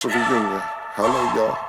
Reunion. Hello, y'all.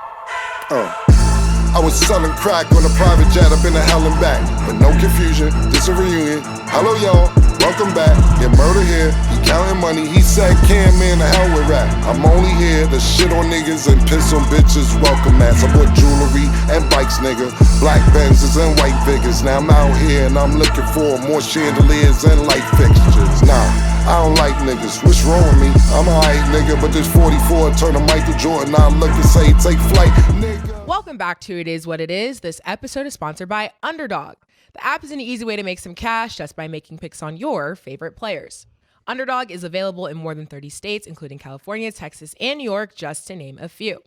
I was selling crack on a private jet up in the hell and back. But no confusion, this a reunion. Hello, y'all. Welcome back. Get murder here. He counting money. He said, "Cam, man, the hell with rap. I'm only here to shit on niggas and piss on bitches. Welcome, ass. I bought jewelry and bikes, nigga. Black Benzes and white Vigors. Now I'm out here and I'm looking for more chandeliers and light fixtures. Nah. I don't like niggas, what's wrong with me? I'm a hype nigga, but this 44 turn to Michael Jordan. I look and say, take flight, nigga. Welcome back to It Is What It Is. This episode is sponsored by Underdog. The app is an easy way to make some cash just by making picks on your favorite players. Underdog is available in more than 30 states, including California, Texas, and New York, just to name a few.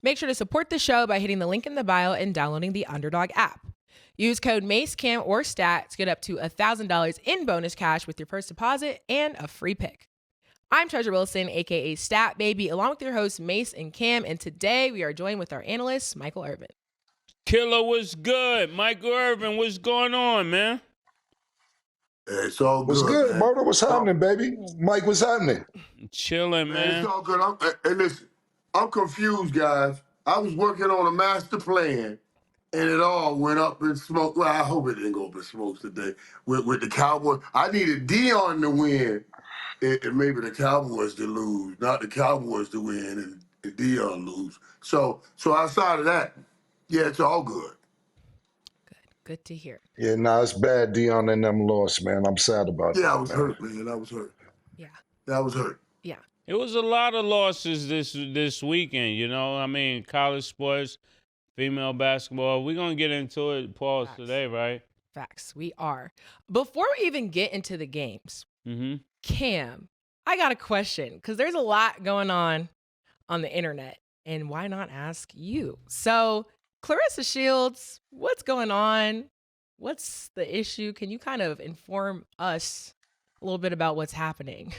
Make sure to support the show by hitting the link in the bio and downloading the Underdog app. Use code Mase, Cam, or STAT to get up to $1,000 in bonus cash with your first deposit and a free pick. I'm Treasure Wilson, aka Stat Baby, along with your hosts Mase and Cam, and today we are joined with our analyst, Michael Irvin. Killa, what's good? Michael Irvin, what's going on, man? It's all good. What's good, man. murder? What's happening, baby? Mike, what's happening? Chilling, man. It's all good. Listen, I'm confused, guys. I was working on a master plan, and it all went up in smoke. Well, I hope it didn't go up in smoke today with the Cowboys. I needed Dion to win, and maybe the Cowboys to lose, not the Cowboys to win and Dion lose. So outside of that, yeah, it's all good. Good to hear. Yeah, it's bad Dion and them lost, man. I'm sad about that. Yeah, I was hurt, man. I was hurt. Yeah. I was hurt. Yeah. It was a lot of losses this weekend, you know. I mean, college sports, female basketball. We're going to get into it, pause Facts. today, right? Facts, we are. Before we even get into the games, Cam, I got a question because there's a lot going on the internet, and why not ask you? So, Clarissa Shields, what's going on? What's the issue? Can you kind of inform us a little bit about what's happening?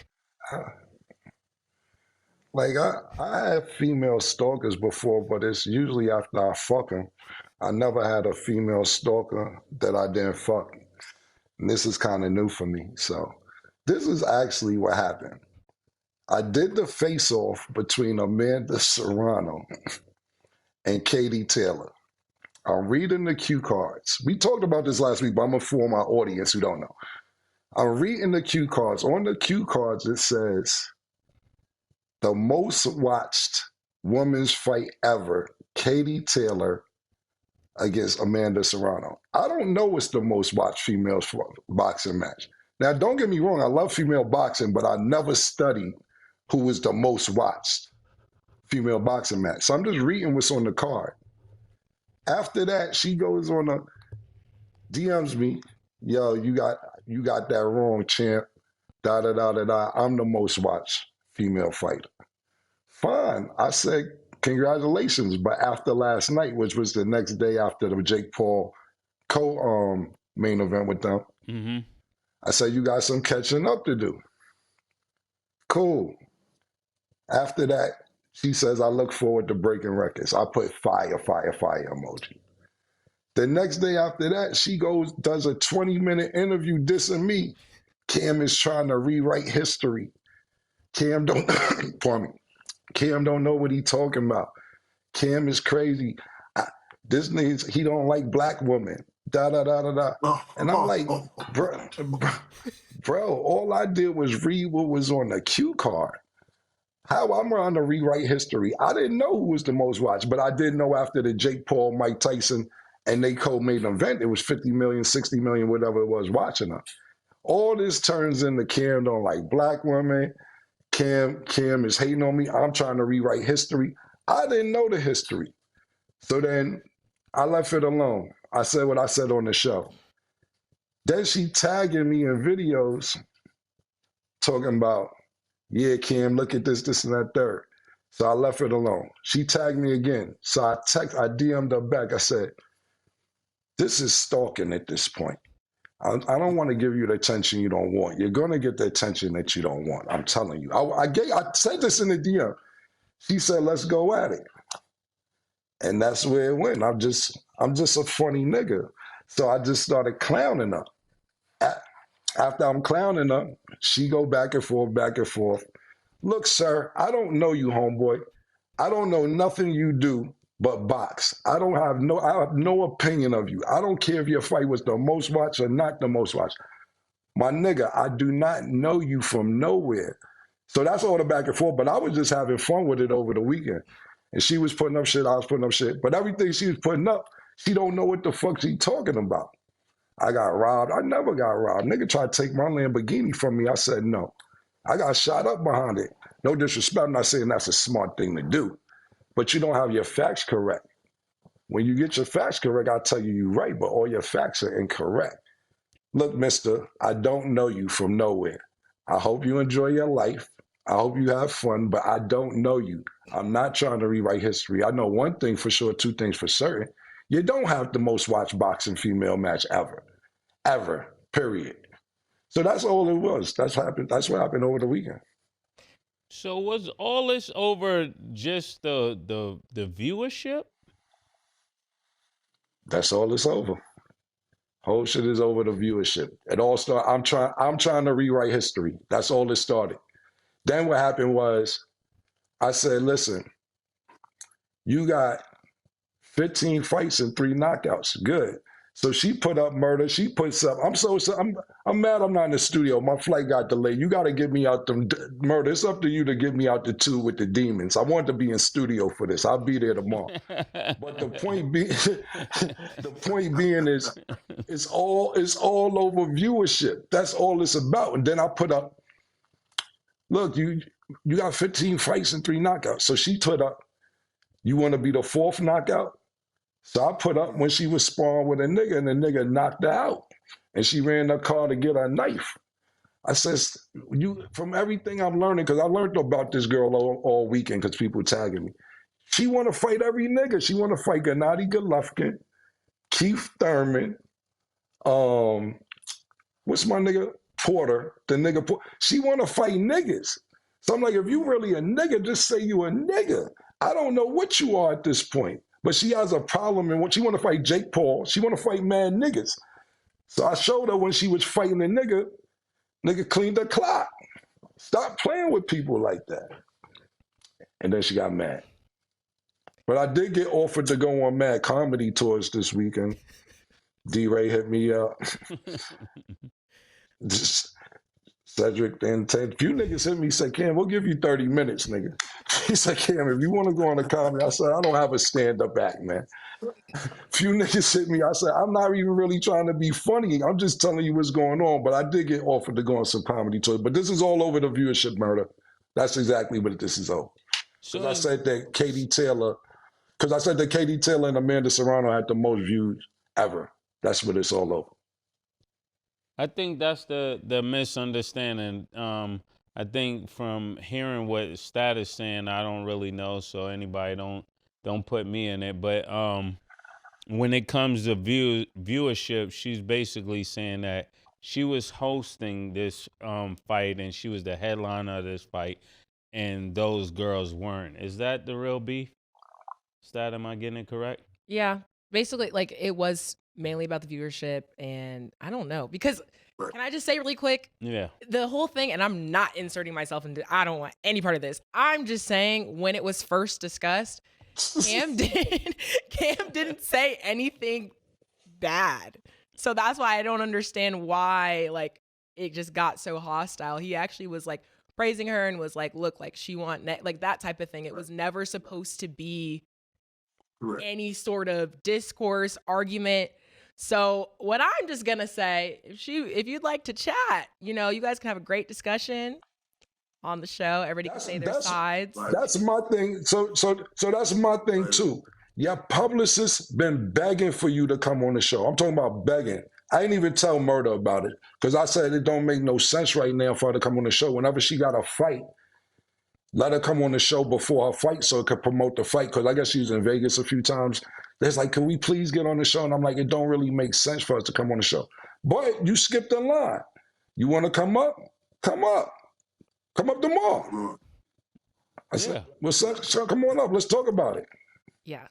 Like, I have female stalkers before, but it's usually after I fuck them. I never had a female stalker that I didn't fuck. And this is kind of new for me. So this is actually what happened. I did the face-off between Amanda Serrano and Katie Taylor. I'm reading the cue cards. We talked about this last week, but I'm going to fool my audience who don't know. I'm reading the cue cards. On the cue cards, it says, the most watched women's fight ever, Katie Taylor against Amanda Serrano. I don't know what's the most watched female boxing match. Now, don't get me wrong. I love female boxing, but I never studied who was the most watched female boxing match. So I'm just reading what's on the card. After that, she goes on a DMs me, yo, you got that wrong, champ. Da da da da da. I'm the most watched female fighter. Fine. I said, congratulations. But after last night, which was the next day after the Jake Paul main event with them, I said, you got some catching up to do. Cool. After that, she says, I look forward to breaking records. I put fire emoji. The next day after that, she does a 20-minute interview dissing me. Cam is trying to rewrite history. Cam don't, Cam don't know what he talking about. Cam is crazy. This nigga, he don't like black women. Da da da da da. And I'm like, bro, all I did was read what was on the cue card. How I'm trying to rewrite history. I didn't know who was the most watched, but I did know after the Jake Paul, Mike Tyson, and they co-made an event, it was 50 million, 60 million, whatever it was, watching her. All this turns into Cam don't like black women. Cam is hating on me. I'm trying to rewrite history. I didn't know the history. So then I left it alone. I said what I said on the show. Then she tagging me in videos talking about, yeah, Cam, look at this, and that, third. So I left it alone. She tagged me again. So I DM'd her back. I said, this is stalking at this point. I don't want to give you the attention you don't want. You're going to get the attention that you don't want. I'm telling you. I said this in the DM. She said, let's go at it. And that's where it went. I'm just a funny nigga. So I just started clowning her. After I'm clowning her, she go back and forth. Look, sir, I don't know you, homeboy. I don't know nothing you do but box. I have no opinion of you. I don't care if your fight was the most watched or not the most watched. My nigga, I do not know you from nowhere. So that's all the back and forth. But I was just having fun with it over the weekend. And she was putting up shit, I was putting up shit. But everything she was putting up, she don't know what the fuck she talking about. I got robbed. I never got robbed. Nigga tried to take my Lamborghini from me. I said no. I got shot up behind it. No disrespect. I'm not saying that's a smart thing to do. But you don't have your facts correct. When you get your facts correct, I'll tell you you're right, but all your facts are incorrect. Look, mister, I don't know you from nowhere. I hope you enjoy your life. I hope you have fun, but I don't know you. I'm not trying to rewrite history. I know one thing for sure, two things for certain. You don't have the most watched boxing female match ever. Ever. Period. So that's all it was. That's what happened over the weekend. So was all this over just the viewership? That's all it's over. Whole shit is over the viewership. It all started. I'm trying to rewrite history. That's all it started. Then what happened was I said, listen, you got 15 fights and 3 knockouts. Good. So she put up murder. She puts up. I'm mad I'm not in the studio. My flight got delayed. You got to get me out the murder. It's up to you to get me out the 2 with the demons. I want to be in studio for this. I'll be there tomorrow. But the point being is it's all over viewership. That's all it's about. And then I put up, look, you got 15 fights and 3 knockouts. So she put up, you want to be the 4th knockout? So I put up when she was sparring with a nigga and the nigga knocked her out. And she ran her car to get her knife. I says, from everything I'm learning, because I learned about this girl all weekend because people tagging me. She want to fight every nigga. She want to fight Gennady Golovkin, Keith Thurman, what's my nigga? Porter, the nigga Porter. She want to fight niggas. So I'm like, if you really a nigga, just say you a nigga. I don't know what you are at this point. But she has a problem in what she want to fight Jake Paul. She want to fight mad niggas. So I showed her when she was fighting the nigga cleaned her clock. Stop playing with people like that. And then she got mad. But I did get offered to go on Mad Comedy tours this weekend. D-Ray hit me up. Cedric and Ted. Few niggas hit me, said, Cam, we'll give you 30 minutes, nigga. He said, Cam, if you want to go on a comedy, I said, I don't have a stand-up act, man. Few niggas hit me, I said, I'm not even really trying to be funny. I'm just telling you what's going on. But I did get offered to go on some comedy tours. But this is all over the viewership murder. That's exactly what this is over. Because I said that Katie Taylor and Amanda Serrano had the most views ever. That's what it's all over. I think that's the misunderstanding. I think from hearing what Stat is saying, I don't really know, so anybody don't put me in it. But when it comes to viewership, she's basically saying that she was hosting this fight and she was the headliner of this fight, and those girls weren't. Is that the real beef? Stat, am I getting it correct? Yeah, basically, like it was mainly about the viewership, and I don't know because can I just say really quick? Yeah. The whole thing, and I'm not inserting myself into. I don't want any part of this. I'm just saying when it was first discussed, Cam didn't say anything bad, so that's why I don't understand why like it just got so hostile. He actually was like praising her and was like, "Look, like she like that type of thing." It was never supposed to be any sort of discourse, argument. So what I'm just gonna say, if you'd like to chat, you guys can have a great discussion on the show. Everybody can say their sides. That's my thing. So that's my thing too. Your publicist been begging for you to come on the show. I'm talking about begging. I didn't even tell Murder about it because I said it don't make no sense right now for her to come on the show. Whenever she got a fight, let her come on the show before her fight so it could promote the fight. Because I guess she was in Vegas a few times. There's like, can we please get on the show? And I'm like, it don't really make sense for us to come on the show. But you skipped the line. You want to come up? Come up. Come up tomorrow. I said, well, son, come on up. Let's talk about it. Yeah.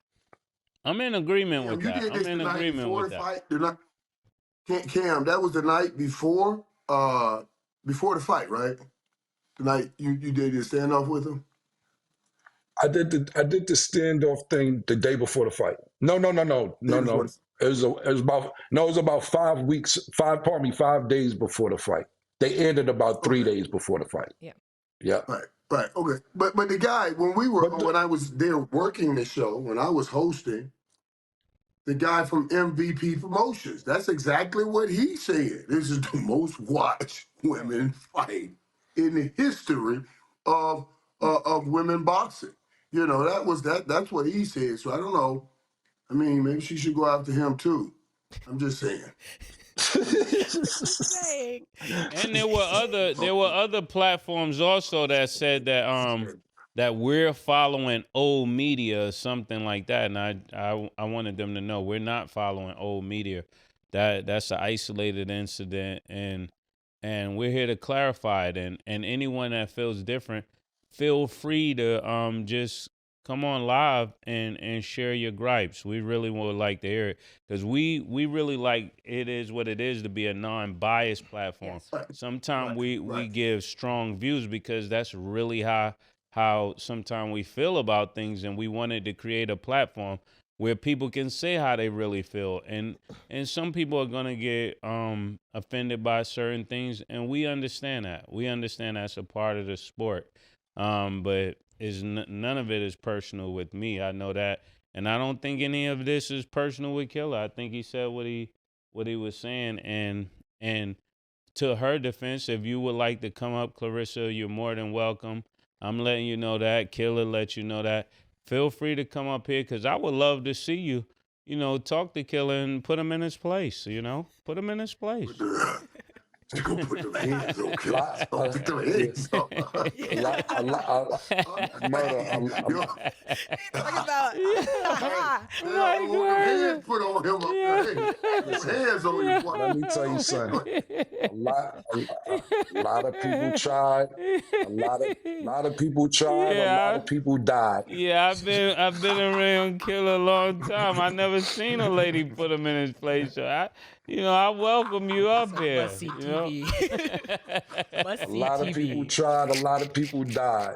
I'm in agreement with that. I'm in agreement with that. Cam, that was the night before the fight, right? The night you did your standoff with him? I did the standoff thing the day before the fight. No. It was about 5 weeks, 5 days before the fight. They ended about 3 days before the fight. Yeah. Yeah. Right. Okay. But the guy, when I was there working the show, when I was hosting, the guy from MVP Promotions, that's exactly what he said. This is the most watched women fight in the history of women boxing. You know, that's what he said. So I don't know. I mean, maybe she should go after him too. I'm just saying. Dang. And there were other platforms also that said that that we're following old media or something like that. And I wanted them to know we're not following old media. That's an isolated incident, and we're here to clarify it. And anyone that feels different, feel free to just come on live and share your gripes. We really would like to hear it, because we really like It Is What It Is to be a non-biased platform. Yes. Sometimes we give strong views because that's really how sometimes we feel about things, and we wanted to create a platform where people can say how they really feel. And some people are going to get offended by certain things, and we understand that. We understand that's a part of the sport. But none of it is personal with me. I know that. And I don't think any of this is personal with Killa. I think he said what he was saying. And to her defense, if you would like to come up, Clarissa, you're more than welcome. I'm letting you know that. Killa let you know that. Feel free to come up here, because I would love to see you, talk to Killa and put him in his place, Put him in his place. You gonna put them hands on Killa. Don't put them hands on. Put on him up there. Hands on you. Let me tell you something. A lot of people tried. A lot of people tried. A lot of people died. Yeah, I've been around Killa a long time. I never seen a lady put him in his place. So I welcome you up here. Must see TV. A lot of people tried. A lot of people died.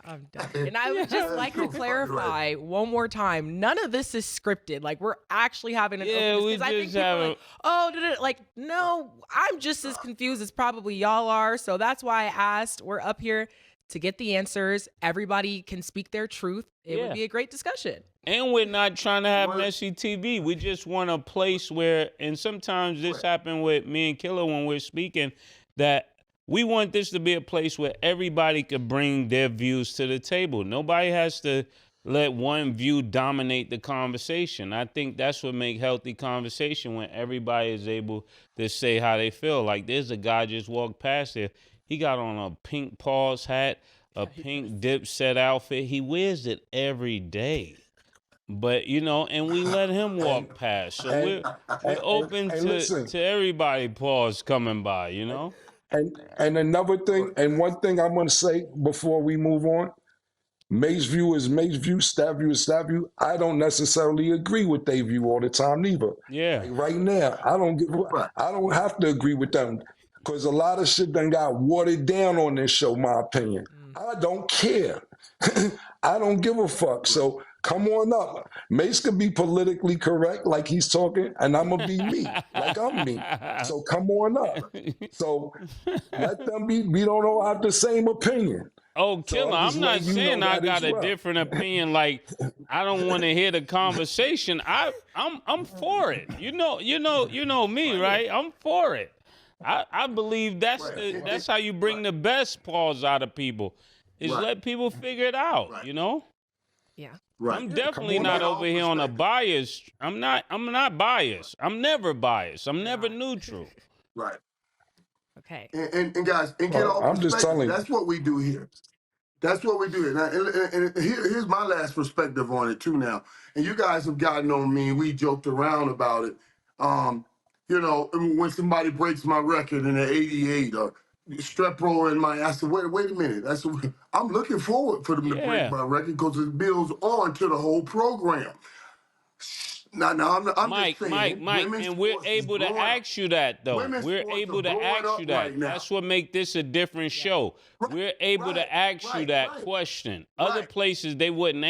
I'm done. And I would just like to clarify one more time. None of this is scripted. Like, we're actually having an Yeah, we I think just people have are like, oh, like, no, I'm just as confused as probably y'all are. So that's why I asked. We're up here to get the answers. Everybody can speak their truth. It would be a great discussion. And we're not trying to have messy TV. We just want a place where, and sometimes this happened with me and Killa when we're speaking, that we want this to be a place where everybody could bring their views to the table. Nobody has to let one view dominate the conversation. I think that's what makes healthy conversation, when everybody is able to say how they feel. Like, there's a guy just walked past here. He got on a pink paws hat, a pink Dipset outfit. He wears it every day. But, and we let him walk past. So we're open to everybody paws coming by, And another thing, and one thing I'm going to say before we move on, Mase view is Mase view, stab view is stab view. I don't necessarily agree with their view all the time neither. Yeah. Like right now, I don't have to agree with them, because a lot of shit done got watered down on this show, my opinion. I don't care. I don't give a fuck. So come on up. Mase could be politically correct like he's talking, and I'm going to be me like I'm me. So come on up. So let them be. We don't all have the same opinion. Oh, Killa, so I'm not saying I got a different opinion. Like, I don't want to hear the conversation. I'm for it. You know me, right? I'm for it. I believe that's how you bring the best pause out of people, is let people figure it out, Yeah. Right. I'm definitely not over here on a bias. I'm not biased. I'm never biased. I'm never neutral. Right. Okay. And guys, and get all I'm just telling you. That's what we do here. That's what we do here. And here's my last perspective on it too now. And you guys have gotten on me. We joked around about it. When somebody breaks my record in an 88 or Strepro in I said, wait a minute. I'm looking forward for them to break my record, because it builds on to the whole program. No, I'm Mike, just saying, women's and we're sports is able to growing up. ask you that, though. Women's We're sports able are to growing ask you up that. right now. That's what make this a different show. Right, We're able to ask you that question. Other right. places they wouldn't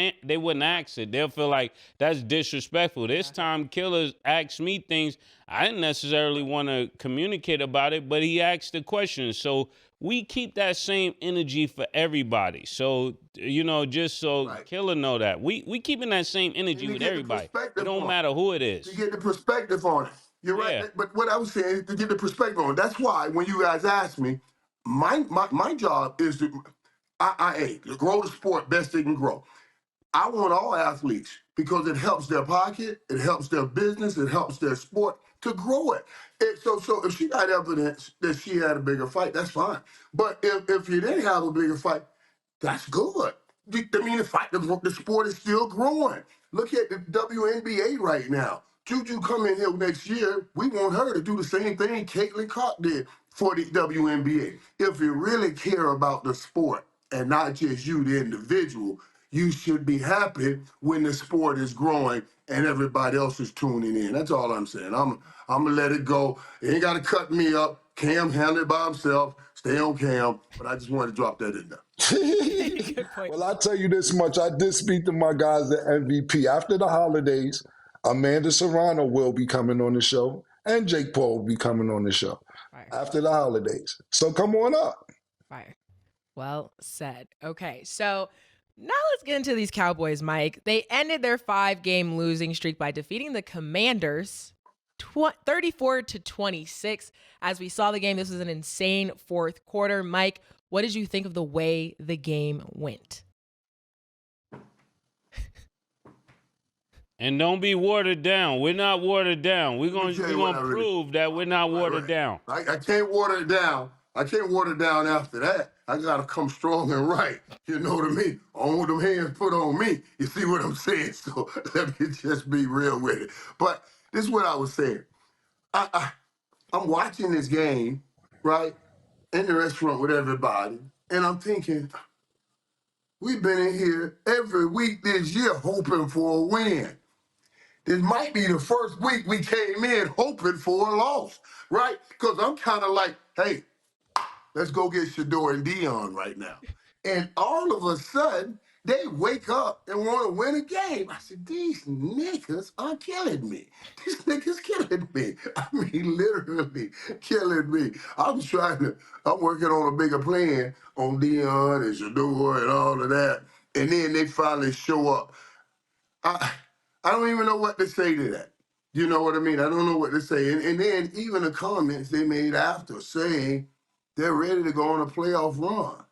ask it. They'll feel like that's disrespectful. This time, Killa asked me things I didn't necessarily want to communicate about it, but he asked the question. So we keep that same energy for everybody. So, just so Killa know that. We keeping that same energy with everybody. It don't matter who it is. To get the perspective on it. You're right. But what I was saying is to get the perspective on it. That's why when you guys ask me, my job is to grow the sport best they can grow. I want all athletes because it helps their pocket, it helps their business, it helps their sport to grow it. So if she got evidence that she had a bigger fight, that's fine. But if you didn't have a bigger fight, that's good. I mean, the sport is still growing. Look at the WNBA right now. Juju come in here next year, we want her to do the same thing Caitlin Clark did for the WNBA. If you really care about the sport and not just you, the individual, you should be happy when the sport is growing and everybody else is tuning in. That's all I'm saying. I'm gonna let it go. You ain't gotta cut me up. Cam handled it by himself. Stay on Cam. But I just wanted to drop that in there. Well, I'll tell you this much. I did speak to my guys at MVP. After the holidays, Amanda Serrano will be coming on the show, and Jake Paul will be coming on the show after the holidays. So come on up. Fire. Well said. Okay, so now let's get into these Cowboys, Mike. They ended their 5-game losing streak by defeating the Commanders 34-26. As we saw the game, this was an insane fourth quarter. Mike, what did you think of the way the game went? And don't be watered down. We're not watered down. We're gonna prove that we're not watered down. I can't water it down. I can't water it down after that. I gotta come strong and right. You know what I mean? On with them hands put on me. You see what I'm saying? So let me just be real with it. But this is what I was saying. I'm watching this game, right, in the restaurant with everybody, and I'm thinking, we've been in here every week this year hoping for a win. This might be the first week we came in hoping for a loss, right? Because I'm kind of like, hey, let's go get Shador and Dion right now. And all of a sudden, they wake up and want to win a game. I said, these niggas are killing me. These niggas killing me. I mean, literally killing me. I'm working on a bigger plan on Dion and Shador and all of that. And then they finally show up. I don't even know what to say to that. You know what I mean? I don't know what to say. And then even the comments they made after saying they're ready to go on a playoff run.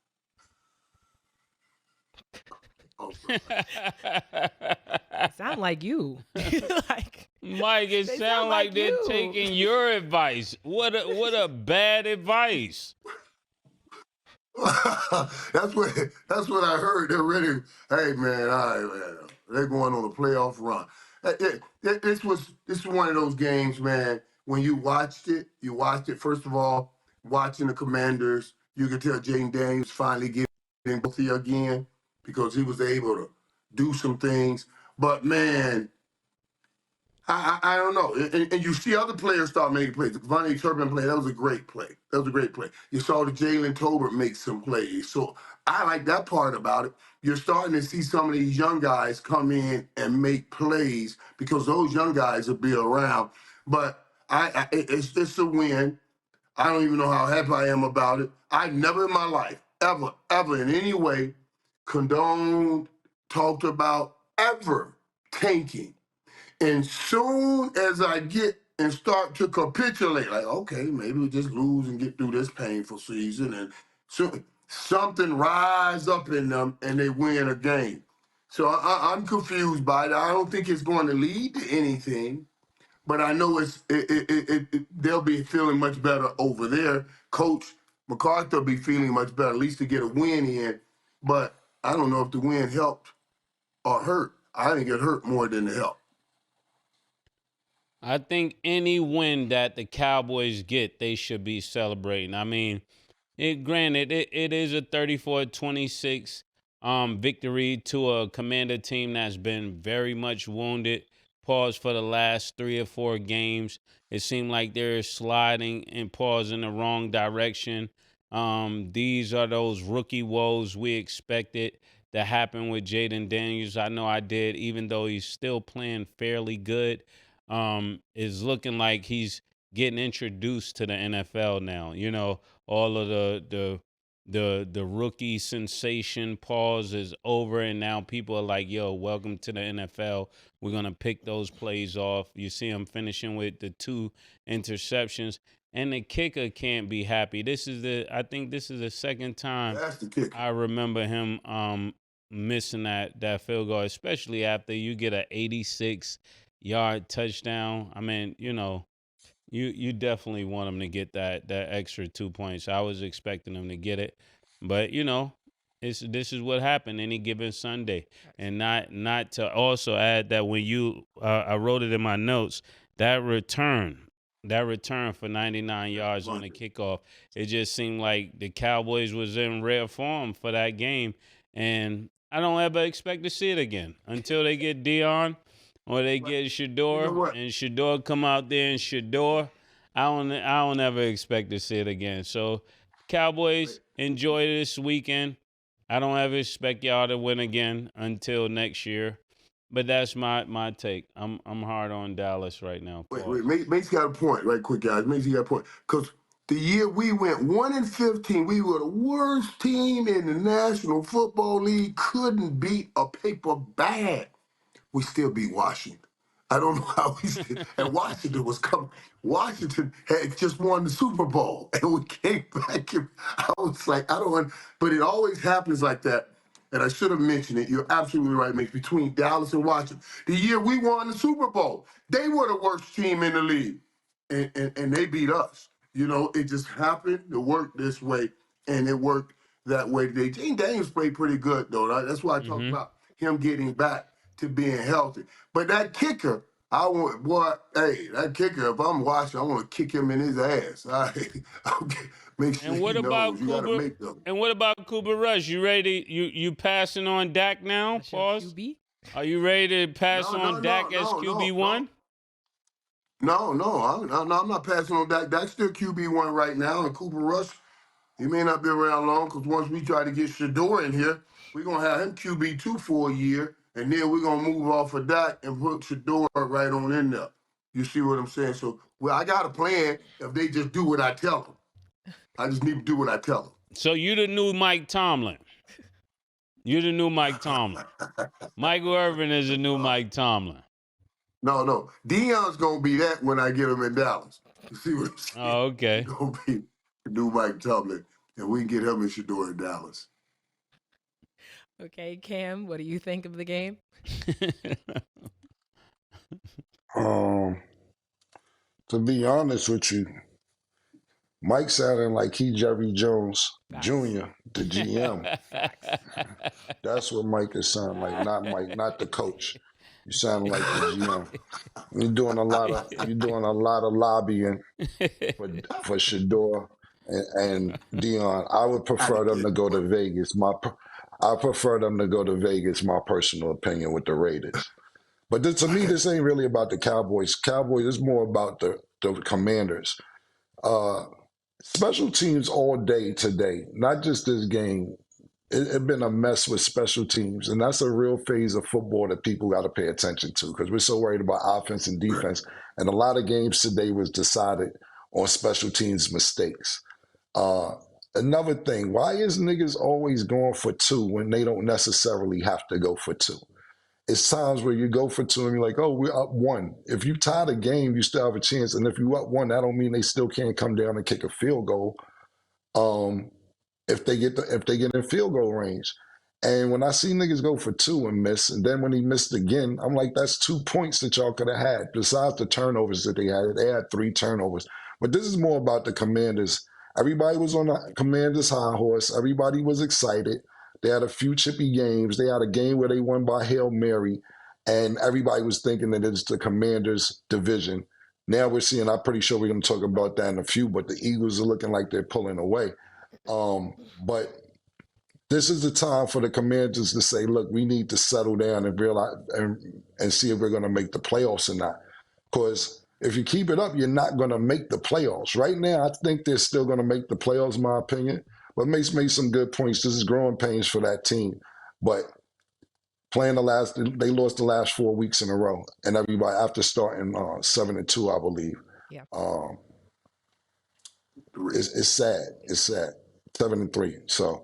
Sound like you. Mike, it sound like they're taking your advice. What a bad advice. That's what I heard. They're ready. Hey man, all right, man. They're going on a playoff run. This was one of those games, man. When you watched it first of all, watching the Commanders, you could tell Jaden Daniels finally getting healthy again because he was able to do some things. But man, I don't know. And you see other players start making plays. The Vonnie Turpin play, that was a great play. You saw the Jalen Tolbert make some plays. So I like that part about it. You're starting to see some of these young guys come in and make plays because those young guys will be around. But it's a win. I don't even know how happy I am about it. I never in my life, ever in any way condoned, talked about, ever tanking. And soon as I get and start to capitulate, like, okay, maybe we just lose and get through this painful season, and so something rise up in them and they win a game. So I'm confused by it. I don't think it's going to lead to anything, but I know they'll be feeling much better over there. Coach McCarthy will be feeling much better, at least to get a win in. But I don't know if the win helped or hurt. I think it hurt more than it helped. I think any win that the Cowboys get, they should be celebrating. I mean, granted, it is a 34-26 victory to a Commander team that's been very much wounded. pause for the last 3 or 4 games. It seemed like they're sliding and pause in the wrong direction. These are those rookie woes we expected to happen with Jaden Daniels. I know I did, even though he's still playing fairly good. It's looking like he's getting introduced to the NFL now. You know, all of the rookie sensation pause is over, and now people are like, yo, welcome to the NFL. We're going to pick those plays off. You see him finishing with the 2 interceptions, and the kicker can't be happy. I think this is the second time That's the kicker. I remember him missing that field goal, especially after you get an 86-yard touchdown. I mean, you know, you definitely want him to get that extra 2 points. I was expecting him to get it, but you know, this is what happened any given Sunday. And not to also add that when you I wrote it in my notes, that return for 99 yards on the kickoff, it just seemed like the Cowboys was in rare form for that game, and I don't ever expect to see it again until they get Dion. Or they get Shador, You know what? and Shador come out there and Shador. I don't ever expect to see it again. So, Cowboys, enjoy this weekend. I don't ever expect y'all to win again until next year. But that's my take. I'm hard on Dallas right now. Wait, Mace got a point, right quick, guys. Mace got a point. Because the year we went 1-15, we were the worst team in the National Football League, couldn't beat a paper bag. We still beat Washington. I don't know how we still, and Washington was coming. Washington had just won the Super Bowl, and we came back. And I was like, but it always happens like that. And I should have mentioned it. You're absolutely right, Mitch. Between Dallas and Washington, the year we won the Super Bowl, they were the worst team in the league, and they beat us. You know, it just happened to work this way, and it worked that way today. Jaden Daniels played pretty good, though. Right? That's why I talked about him getting back to being healthy. But that kicker, that kicker, if I'm watching, I want to kick him in his ass. All right? Okay. Make sure And what he about knows. You gotta Cooper? make them. And what about Cooper Rush? You ready? You passing on Dak now? That's your Pause. QB? Are you ready to pass on Dak as QB1? No, I'm not passing on Dak. Dak's still QB1 right now, and Cooper Rush, he may not be around long because once we try to get Shador in here, we're going to have him QB2 for a year, and then we're going to move off of Dak and put Shador right on in there. You see what I'm saying? So, I got a plan if they just do what I tell them. I just need to do what I tell them. So you the new Mike Tomlin. You the new Mike Tomlin. Michael Irvin is the new Mike Tomlin. No. Deion's going to be that when I get him in Dallas. You see what I'm saying? Oh, okay. He's going to be the new Mike Tomlin, and we can get him and Shador in Dallas. Okay, Cam, what do you think of the game? To be honest with you, Mike sounding like he Jerry Jones Jr., the GM. That's what Mike is sounding like, not Mike, not the coach. You sound like the GM. You're doing a lot of lobbying for Shador and Dion. I would prefer them to go to Vegas. I prefer them to go to Vegas, my personal opinion, with the Raiders. But to me, this ain't really about the Cowboys. Cowboys is more about the Commanders. Special teams all day today, not just this game. It's been a mess with special teams, and that's a real phase of football that people got to pay attention to because we're so worried about offense and defense. And a lot of games today was decided on special teams mistakes. Another thing, why is niggas always going for 2 when they don't necessarily have to go for 2? It's times where you go for 2 and you're like, oh, we're up 1. If you tie the game, you still have a chance. And if you up 1, that don't mean they still can't come down and kick a field goal. If they get in field goal range. And when I see niggas go for 2 and miss, and then when he missed again, I'm like, that's 2 points that y'all could have had. Besides the turnovers that they had 3 turnovers. But this is more about the Commanders. Everybody was on the Commanders' high horse. Everybody was excited. They had a few chippy games. They had a game where they won by Hail Mary, and everybody was thinking that it's the Commanders' division. Now we're seeing, I'm pretty sure we're going to talk about that in a few, but the Eagles are looking like they're pulling away. But this is the time for the Commanders to say, look, we need to settle down and realize and see if we're going to make the playoffs or not. Because if you keep it up, you're not going to make the playoffs. Right now, I think they're still going to make the playoffs, in my opinion. But Mase made some good points. This is growing pains for that team. But they lost the last 4 weeks in a row, and everybody after starting 7-2, I believe. Yeah. It's sad. It's sad. 7-3. So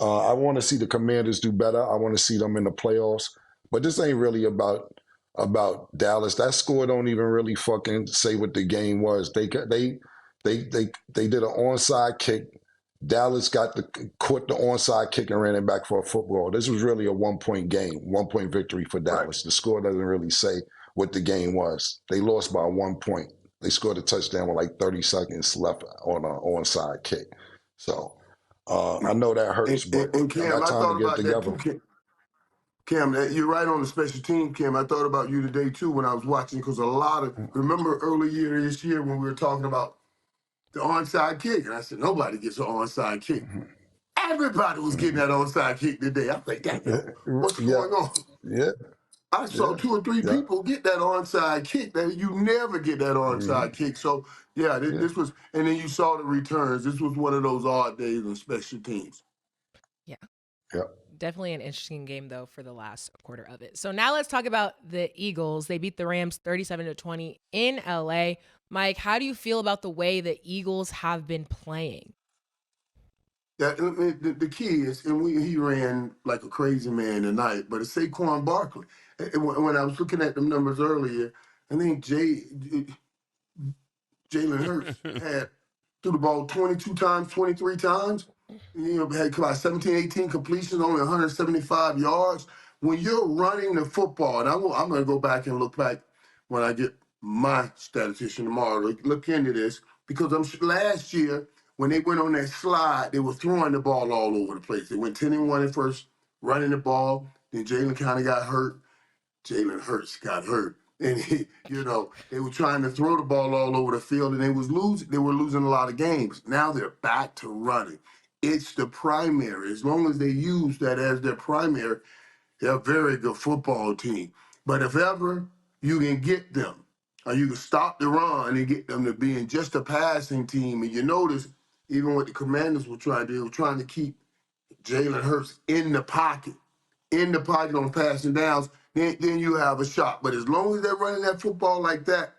I want to see the Commanders do better. I want to see them in the playoffs. But this ain't really about Dallas. That score don't even really fucking say what the game was. They did an onside kick. Dallas caught the onside kick and ran it back for a football. This was really a 1-point game, 1-point victory for Dallas. Right. The score doesn't really say what the game was. They lost by 1 point. They scored a touchdown with like 30 seconds left on an onside kick. So I know that hurts, but and Cam, I thought about that too, Cam, you're right on the special team, Cam. I thought about you today too when I was watching, because remember earlier this year when we were talking about the onside kick, and I said nobody gets an onside kick. Everybody was getting that onside kick today. I'm like, damn, what's going on? Yeah. I saw 2 or 3 people get that onside kick. That you never get that onside kick. So this was, and then you saw the returns. This was one of those odd days on special teams. Yeah. Yeah. Definitely an interesting game, though, for the last quarter of it. So now let's talk about the Eagles. They beat the Rams 37-20 in LA. Mike, how do you feel about the way the Eagles have been playing? Yeah, the key is, and he ran like a crazy man tonight, but it's Saquon Barkley. And when I was looking at the numbers earlier, I think Jalen Hurts threw the ball 22 times, 23 times. Had about 17, 18 completions, only 175 yards. When you're running the football, and I'm going to go back and look back when I get my statistician tomorrow, look into this, because last year, when they went on that slide, they were throwing the ball all over the place. They went 10-1 at first, running the ball. Then Jalen kind of got hurt. Jalen Hurts got hurt. And, they were trying to throw the ball all over the field, and they were losing a lot of games. Now they're back to running. It's the primary. As long as they use that as their primary, they're a very good football team. But if ever you can get them, or you can stop the run and get them to being just a passing team, and you notice even what the Commanders were trying to do, they were trying to keep Jalen Hurts in the pocket on passing downs, then you have a shot. But as long as they're running that football like that,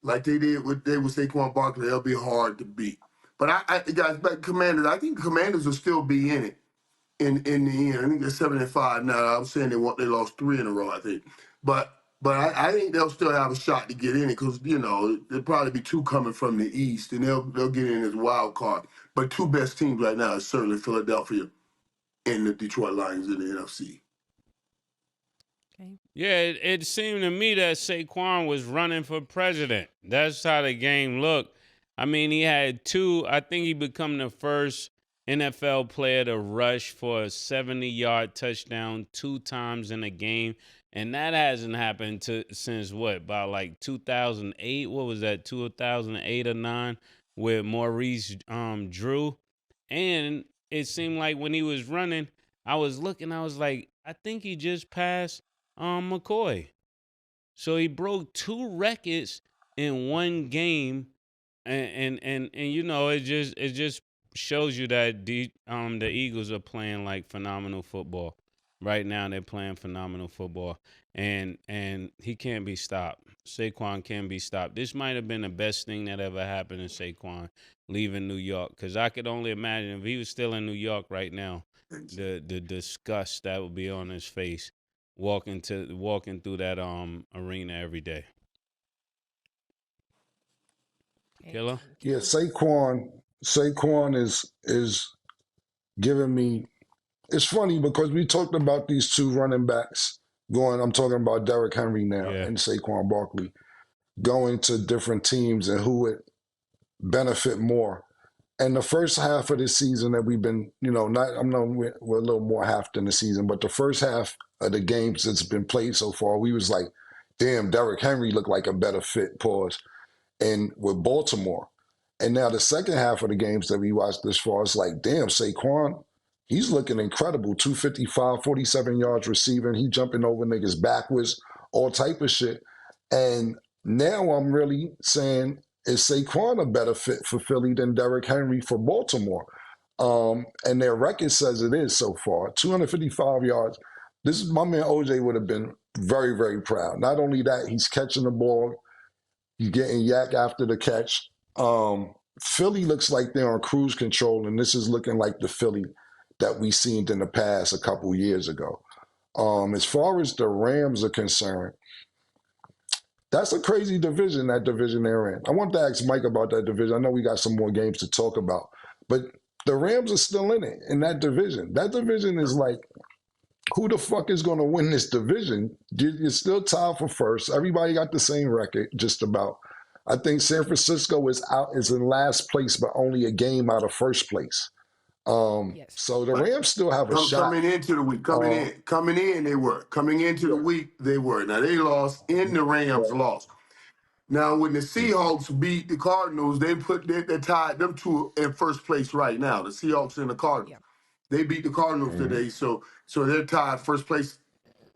like they did with Saquon Barkley, they'll be hard to beat. But guys, back to Commanders, I think Commanders will still be in it in the end. I think they're 7-5 now. I was saying they lost 3 in a row, I think. But I think they'll still have a shot to get in it, because there'll probably be 2 coming from the East, and they'll get in as a wild card. But 2 best teams right now is certainly Philadelphia and the Detroit Lions in the NFC. Okay. Yeah, it seemed to me that Saquon was running for president. That's how the game looked. I mean, he had 2. I think he became the first NFL player to rush for a 70-yard touchdown 2 times in a game. And that hasn't happened since what, about like 2008? What was that, 2008 or 9 with Maurice Drew? And it seemed like when he was running, I was looking, I was like, I think he just passed McCoy. So he broke 2 records in one game, and it just shows you that the Eagles are playing like phenomenal football. Right now they're playing phenomenal football, and he can't be stopped. Saquon can't be stopped. This might have been the best thing that ever happened to Saquon leaving New York, because I could only imagine if he was still in New York right now, the disgust that would be on his face walking through that arena every day. Killa? Yeah, Saquon is giving me. It's funny because we talked about these 2 running backs I'm talking about Derrick Henry now and Saquon Barkley going to different teams and who would benefit more. And the first half of the season that we've been, we're a little more half than the season, but the first half of the games that's been played so far, we was like, damn, Derrick Henry looked like a better fit, pause, and with Baltimore. And now the second half of the games that we watched this far, it's like, damn, Saquon He's looking incredible. 255, 47 yards receiving. He jumping over niggas backwards, all type of shit. And now I'm really saying, is Saquon a better fit for Philly than Derrick Henry for Baltimore? And their record says it is so far. 255 yards. This is my man OJ would have been very, very proud. Not only that, he's catching the ball, he's getting yak after the catch. Philly looks like they're on cruise control, and this is looking like the Philly that we seen in the past a couple years ago. As far as the Rams are concerned, that's a crazy division, that division they're in. I want to ask Mike about that division. I know we got some more games to talk about, but the Rams are still in it, in that division. That division is like, who the fuck is going to win this division? You're still tied for first. Everybody got the same record, just about. I think San Francisco is in last place, but only a game out of first place. Yes. So the Rams still have a shot. Coming into the week, coming in, they were. Coming into the week, they were. Now, they lost, and the Rams lost. Now, when the Seahawks beat the Cardinals, they tied them two in first place right now. The Seahawks and the Cardinals. Yeah. They beat the Cardinals today, so they're tied first place.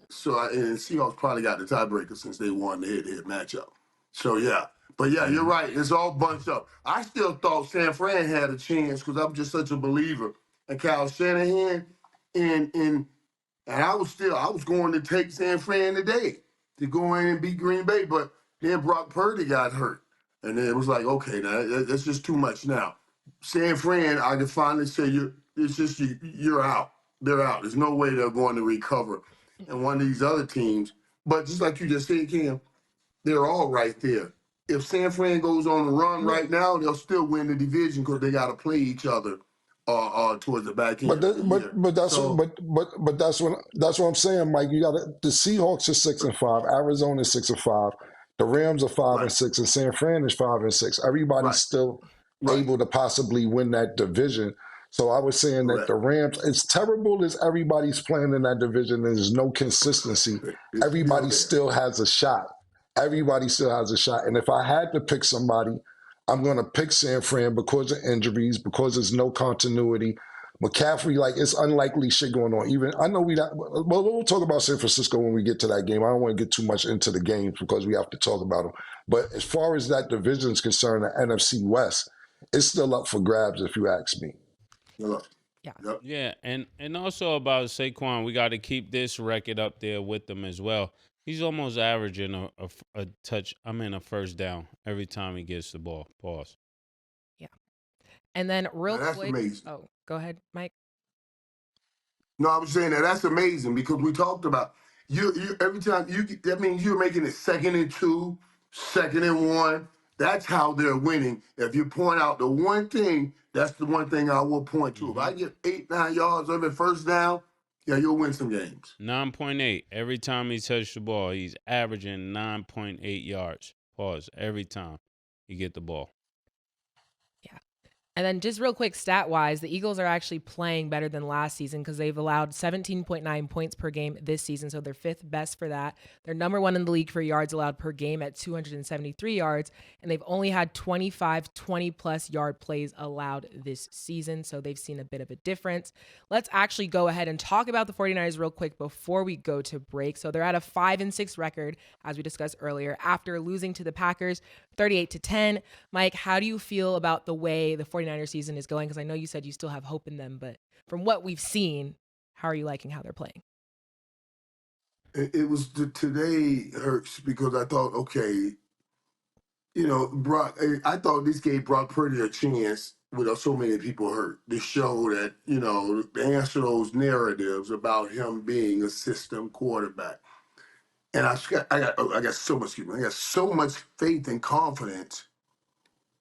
So and the Seahawks probably got the tiebreaker since they won the head-to-head matchup. So yeah, but yeah, you're right. It's all bunched up. I still thought San Fran had a chance because I'm just such a believer in Kyle Shanahan, and I was going to take San Fran today to go in and beat Green Bay, but then Brock Purdy got hurt, and then it was like, okay, now that's just too much now. San Fran, I can finally say you're out. They're out. There's no way they're going to recover. And one of these other teams, but just like you just said, Kim, they're all right there. If San Fran goes on a run right now, they'll still win the division because they got to play each other towards the back end. But that's what I'm saying, Mike. You got the Seahawks are 6-5, Arizona is 6-5, the Rams are 5-6, and San Fran is 5-6. Everybody's still able to possibly win that division. So I was saying that the Rams, as terrible as everybody's playing in that division, there's no consistency. Everybody still has a shot. Everybody still has a shot. And if I had to pick somebody, I'm going to pick San Fran because of injuries, because there's no continuity. McCaffrey, like, it's unlikely shit going on. Even I know we'll talk about San Francisco when we get to that game. I don't want to get too much into the games because we have to talk about them. But as far as that division is concerned, the NFC West, it's still up for grabs if you ask me. Yeah, and also about Saquon, we got to keep this record up there with them as well. He's almost averaging a first down every time he gets the ball. Pause. Yeah. And then that's quick. Amazing. Oh, go ahead, Mike. No, I was saying that's amazing because we talked about you every time that means you're making it 2nd and 2, 2nd and 1. That's how they're winning. If you point out the one thing, that's the one thing I will point to. If I get 8, 9 yards every first down, yeah, you'll win some games. 9.8. Every time he touched the ball, he's averaging 9.8 yards. Pause. Every time he get the ball. Yeah. And then just real quick, stat-wise, the Eagles are actually playing better than last season because they've allowed 17.9 points per game this season, so they're 5th best for that. They're number 1 in the league for yards allowed per game at 273 yards, and they've only had 25 20-plus yard plays allowed this season, so they've seen a bit of a difference. Let's actually go ahead and talk about the 49ers real quick before we go to break. So they're at a 5-6 record, as we discussed earlier, after losing to the Packers 38-10. Mike, how do you feel about the way the 49ers season is going? Because I know you said you still have hope in them, but from what we've seen, how are you liking how they're playing? It was today hurts because I thought, okay, Brock. I thought this gave Brock Purdy a chance with so many people hurt to show that answer those narratives about him being a system quarterback. And I got so much faith and confidence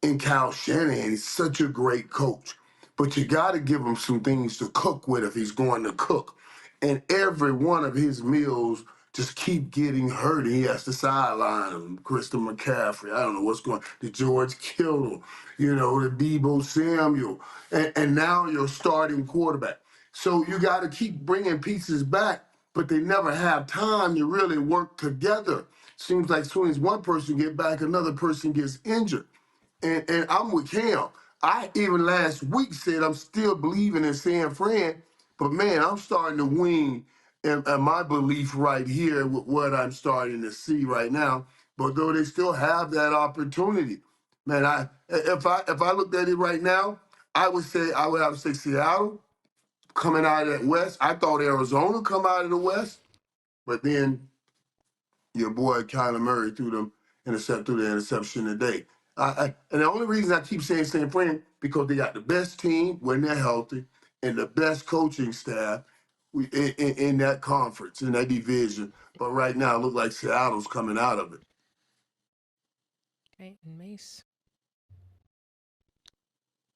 in Kyle Shanahan. He's such a great coach. But you got to give him some things to cook with if he's going to cook. And every one of his meals just keep getting hurt. He has to sideline him. Christian McCaffrey, I don't know what's going on. The George Kittle, the Deebo Samuel. And now you're starting quarterback. So you got to keep bringing pieces back, but they never have time to really work together. Seems like as soon as one person get back, another person gets injured. And I'm with Cam. I even last week said I'm still believing in San Fran But man, I'm starting to wean and my belief right here with what I'm starting to see right now. But though they still have that opportunity, man, if I looked at it right now, I would have to say Seattle coming out of that West. I thought Arizona come out of the West, but then your boy Kyler Murray threw the interception today. And the only reason I keep saying San Fran because they got the best team when they're healthy and the best coaching staff in that conference, in that division. But right now, it looks like Seattle's coming out of it. Okay, and Mase.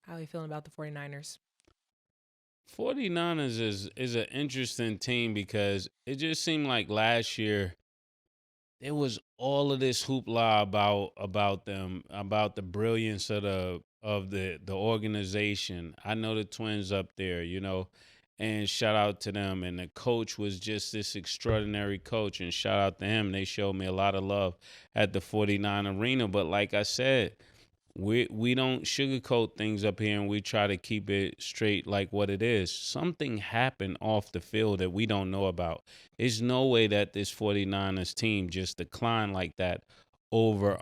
How are you feeling about the 49ers? 49ers is an interesting team because it just seemed like last year there was all of this hoopla about them, about the brilliance of the organization. I know the Twins up there, and shout out to them. And the coach was just this extraordinary coach, and shout out to him. They showed me a lot of love at the 49 arena. But like I said, we don't sugarcoat things up here, and we try to keep it straight like what it is. Something happened off the field that we don't know about. There's no way that this 49ers team just declined like that over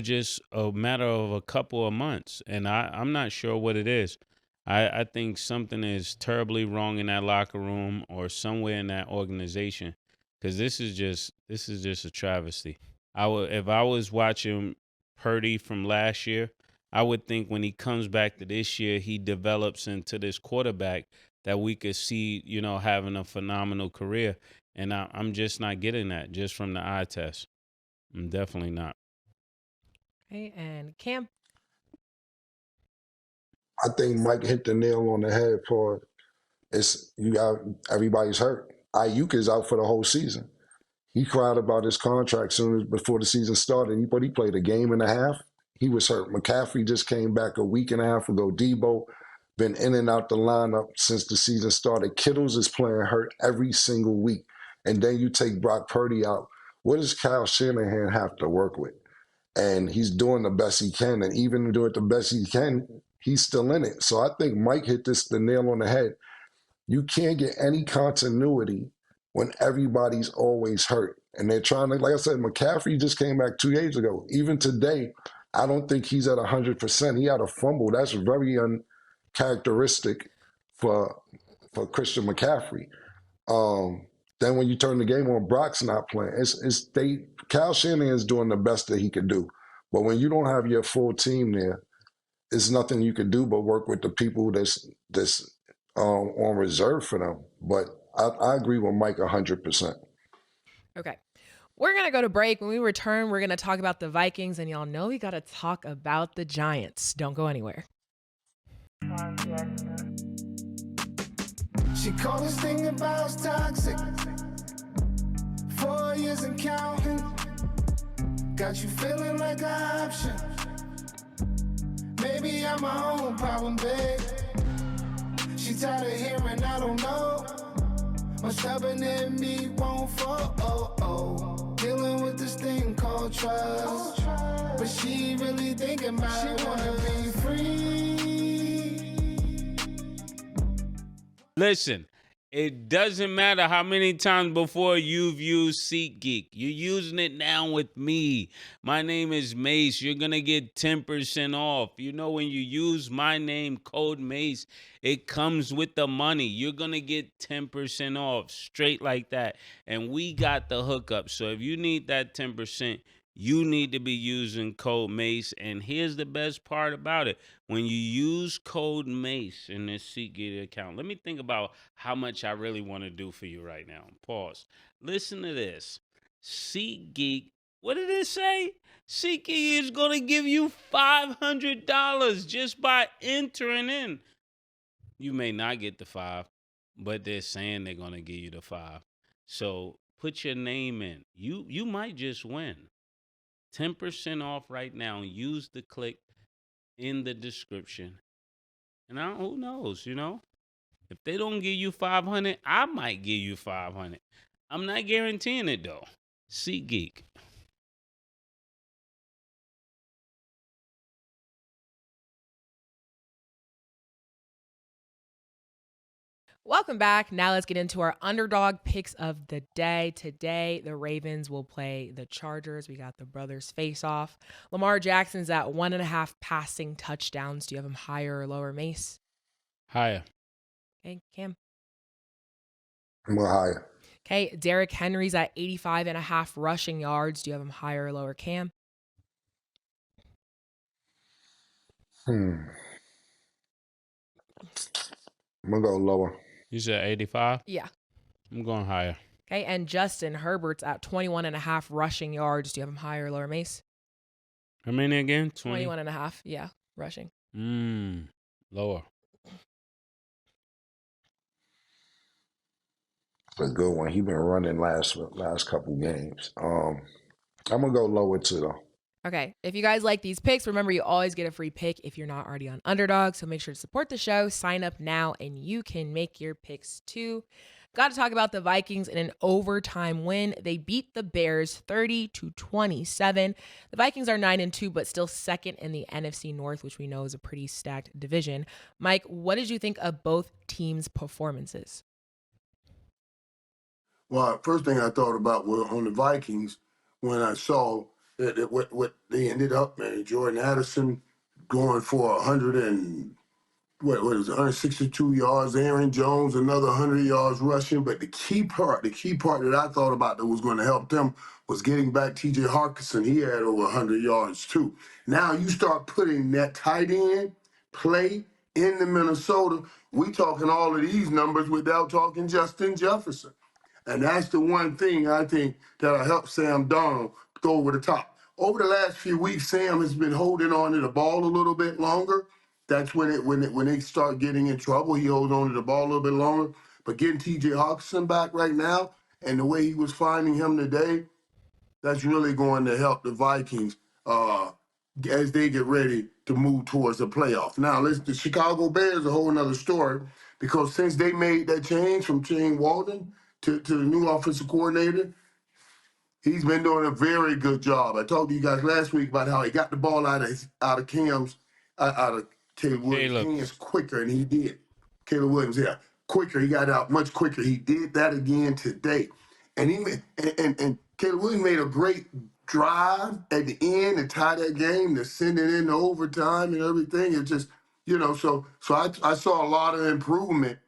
just a matter of a couple of months. And I'm not sure what it is. I think something is terribly wrong in that locker room or somewhere in that organization, because this is just a travesty. If I was watching Purdy from last year, I would think when he comes back to this year, he develops into this quarterback that we could see, having a phenomenal career. And I'm just not getting that just from the eye test. I'm definitely not. Okay, and Cam. I think Mike hit the nail on the head for everybody's hurt. Ayuk is out for the whole season. He cried about his contract soon as before the season started, but he played a game and a half. He was hurt. McCaffrey just came back a week and a half ago. Debo been in and out the lineup since the season started. Kittles is playing hurt every single week. And then you take Brock Purdy out. What does Kyle Shanahan have to work with? And he's doing the best he can. And even doing the best he can, he's still in it. So I think Mike hit the nail on the head. You can't get any continuity when everybody's always hurt. And they're trying to, like I said, McCaffrey just came back 2 days ago. Even today, I don't think he's at 100%. He had a fumble. That's very uncharacteristic for Christian McCaffrey. Then when you turn the game on, Brock's not playing. Kyle Shanahan is doing the best that he can do. But when you don't have your full team there, it's nothing you can do but work with the people that's on reserve for them. But I agree with Mike 100%. Okay. We're going to go to break. When we return, we're going to talk about the Vikings, and y'all know we got to talk about the Giants. Don't go anywhere. She called this thing about toxic. 4 years and counting. Got you feeling like an option. Maybe I'm my own problem, babe. She tired of hearing I don't know. My stubborn in me won't fall. Dealing with this thing called trust. But she really thinking about it, wanna be free. Listen, it doesn't matter how many times before you've used SeatGeek. You're using it now with me. My name is Mase. You're going to get 10% off. When you use my name, code Mase, it comes with the money. You're going to get 10% off straight like that. And we got the hookup. So if you need that 10%, you need to be using code Mase. And here's the best part about it. When you use code Mase in this SeatGeek account, let me think about how much I really want to do for you right now. Pause. Listen to this. SeatGeek, what did it say? SeatGeek is going to give you $500 just by entering in. You may not get the 5, but they're saying they're going to give you the 5. So put your name in. You might just win. 10% off right now. Use the click in the description. And who knows, If they don't give you 500, I might give you 500. I'm not guaranteeing it though. SeatGeek. Welcome back. Now let's get into our underdog picks of the day. Today, the Ravens will play the Chargers. We got the brothers face off. Lamar Jackson's at 1.5 passing touchdowns. Do you have him higher or lower, Mase? Higher. Okay, Cam. I'm going higher. Okay, Derrick Henry's at 85.5 rushing yards. Do you have him higher or lower, Cam? I'm going to go lower. You said 85? Yeah. I'm going higher. Okay, and Justin Herbert's at 21.5 rushing yards. Do you have him higher or lower, Mase? How many again? 21.5, yeah, rushing. Lower. It's a good one. He been running last couple games. I'm going to go lower too, though. Okay, if you guys like these picks, remember you always get a free pick if you're not already on Underdog. So make sure to support the show, sign up now, and you can make your picks too. Got to talk about the Vikings in an overtime win. They beat the Bears 30-27. The Vikings are 9-2, but still second in the NFC North, which we know is a pretty stacked division. Mike, what did you think of both teams' performances? Well, first thing I thought about was on the Vikings when I saw that what they ended up, man. Jordan Addison going for 162 yards. Aaron Jones another 100 yards rushing. But the key part that I thought about that was going to help them was getting back T.J. Hawkinson. He had over 100 yards too. Now you start putting that tight end play in the Minnesota. We talking all of these numbers without talking Justin Jefferson. And that's the one thing I think that'll help Sam Darnold go over the top. Over the last few weeks, Sam has been holding on to the ball a little bit longer. That's when they start getting in trouble. He holds on to the ball a little bit longer. But getting T.J. Hawkinson back right now and the way he was finding him today, that's really going to help the Vikings as they get ready to move towards the playoff. Now, the Chicago Bears a whole nother story because since they made that change from Shane Walden to the new offensive coordinator, he's been doing a very good job. I talked to you guys last week about how he got the ball out of Caleb Williams' hands quicker, and he did. Caleb Williams, yeah, quicker. He got out much quicker. He did that again today, and and Caleb Williams made a great drive at the end to tie that game, to send it into overtime and everything. It just, so I saw a lot of improvement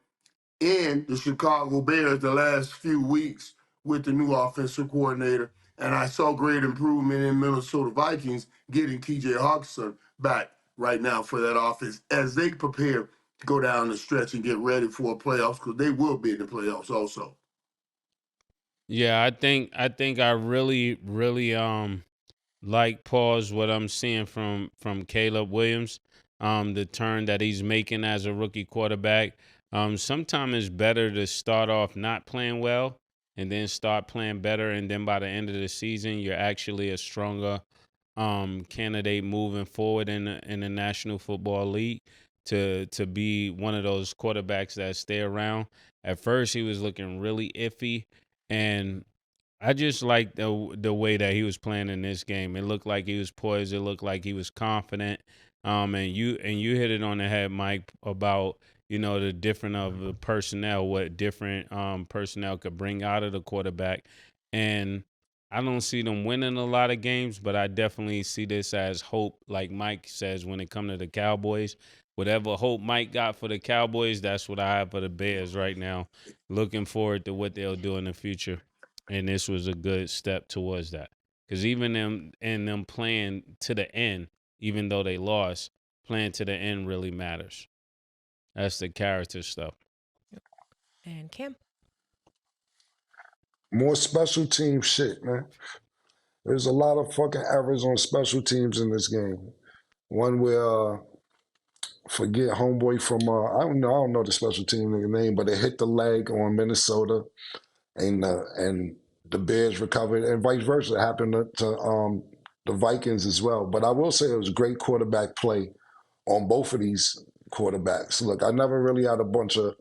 in the Chicago Bears the last few weeks with the new offensive coordinator. And I saw great improvement in Minnesota Vikings getting T.J. Hawkinson back right now for that offense as they prepare to go down the stretch and get ready for playoffs because they will be in the playoffs also. Yeah, I think I really like what I'm seeing from Caleb Williams, the turn that he's making as a rookie quarterback. Sometimes it's better to start off not playing well and then start playing better, and then by the end of the season, you're actually a stronger candidate moving forward in the National Football League to be one of those quarterbacks that stay around. At first, he was looking really iffy, and I just like the way that he was playing in this game. It looked like he was poised. It looked like he was confident. And you hit it on the head, Mike, about the different of the personnel, what different personnel could bring out of the quarterback. And I don't see them winning a lot of games, but I definitely see this as hope, like Mike says, when it comes to the Cowboys. Whatever hope Mike got for the Cowboys, that's what I have for the Bears right now. Looking forward to what they'll do in the future. And this was a good step towards that. Because even them playing to the end, even though they lost, playing to the end really matters. That's the character stuff. And Cam? More special team shit, man. There's a lot of fucking errors on special teams in this game. One where forget homeboy from I don't know the special team name, but it hit the leg on Minnesota, and the Bears recovered, and vice versa. It happened to the Vikings as well. But I will say it was great quarterback play on both of these quarterbacks. Look, I never really had a bunch of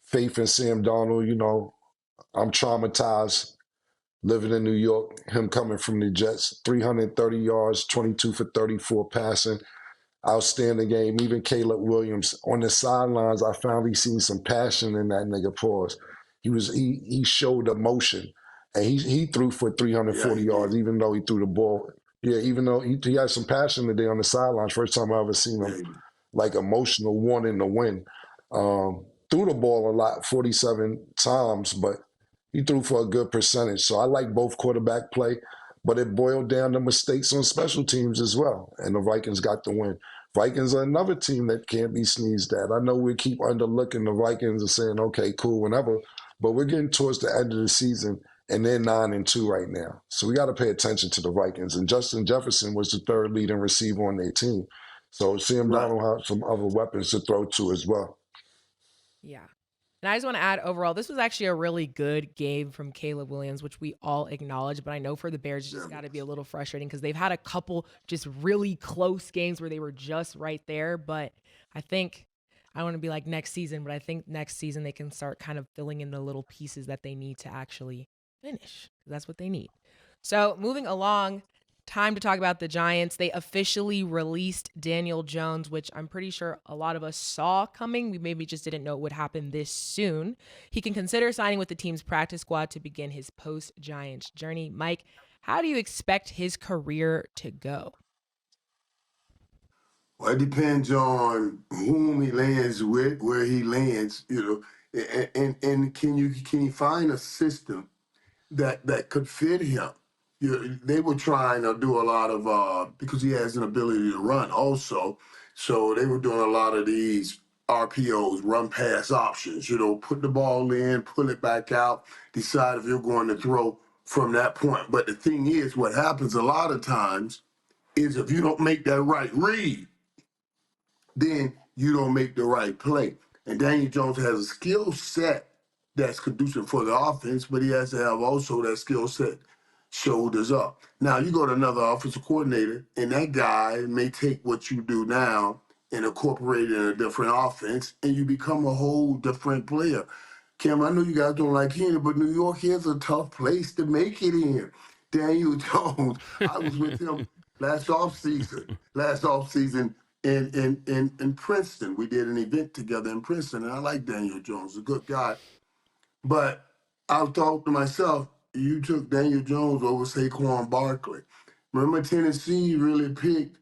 faith in Sam Darnold. I'm traumatized living in New York, him coming from the Jets, 330 yards, 22 for 34 passing. outstanding game. Even Caleb Williams on the sidelines, I finally seen some passion in that nigga. Pause. He showed emotion, and he threw for 340 yards, even though he threw the ball. Yeah, even though he had some passion today on the sidelines. First time I ever seen him like emotional, wanting to win. Threw the ball a lot, 47 times, but he threw for a good percentage. So I like both quarterback play, but it boiled down to mistakes on special teams as well. And the Vikings got the win. Vikings are another team that can't be sneezed at. I know we keep underlooking the Vikings and saying, okay, cool, whenever, but we're getting towards the end of the season and they're 9-2 right now. So we got to pay attention to the Vikings. And Justin Jefferson was the third leading receiver on their team. So Sam Donald has some other weapons to throw to as well. Yeah. And I just want to add overall, this was actually a really good game from Caleb Williams, which we all acknowledge. But I know for the Bears, it's just got to be a little frustrating because they've had a couple just really close games where they were just right there. But I think, I don't want to be like next season, but I think next season they can start kind of filling in the little pieces that they need to actually finish. That's what they need. So moving along, time to talk about the Giants. They officially released Daniel Jones, which I'm pretty sure a lot of us saw coming. We maybe just didn't know it would happen this soon. He can consider signing with the team's practice squad to begin his post-Giants journey. Mike, how do you expect his career to go? Well, it depends on whom he lands with, where he lands, and can you find a system that could fit him? They were trying to do a lot of because he has an ability to run also, so they were doing a lot of these RPOs, run pass options. Put the ball in, pull it back out, decide if you're going to throw from that point. But the thing is, what happens a lot of times is if you don't make that right read, then you don't make the right play. And Daniel Jones has a skill set that's conducive for the offense, but he has to have also that skill set shoulders up. Now, you go to another offensive coordinator, and that guy may take what you do now and incorporate it in a different offense, and you become a whole different player. Kim, I know you guys don't like hearing it, but New York is a tough place to make it in. Daniel Jones, I was with him last offseason in Princeton. We did an event together in Princeton, and I like Daniel Jones, a good guy. But I thought to myself, you took Daniel Jones over Saquon Barkley. Remember Tennessee really picked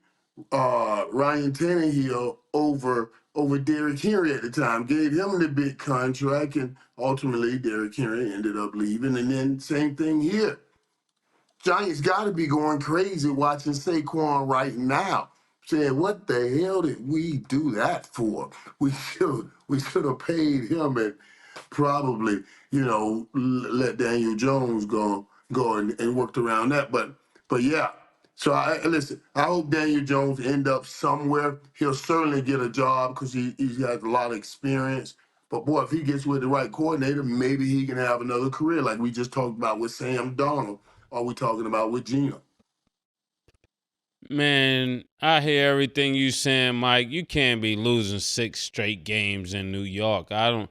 Ryan Tannehill over Derrick Henry at the time, gave him the big contract, and ultimately Derrick Henry ended up leaving. And then same thing here. Giants got to be going crazy watching Saquon right now, saying, "What the hell did we do that for? We should have paid him and probably let Daniel Jones go and worked around that." But yeah. So listen. I hope Daniel Jones end up somewhere. He'll certainly get a job because he's got a lot of experience. But boy, if he gets with the right coordinator, maybe he can have another career like we just talked about with Sam Darnold. Or we talking about with Gina? Man, I hear everything you saying, Mike. You can't be losing 6 straight games in New York. I don't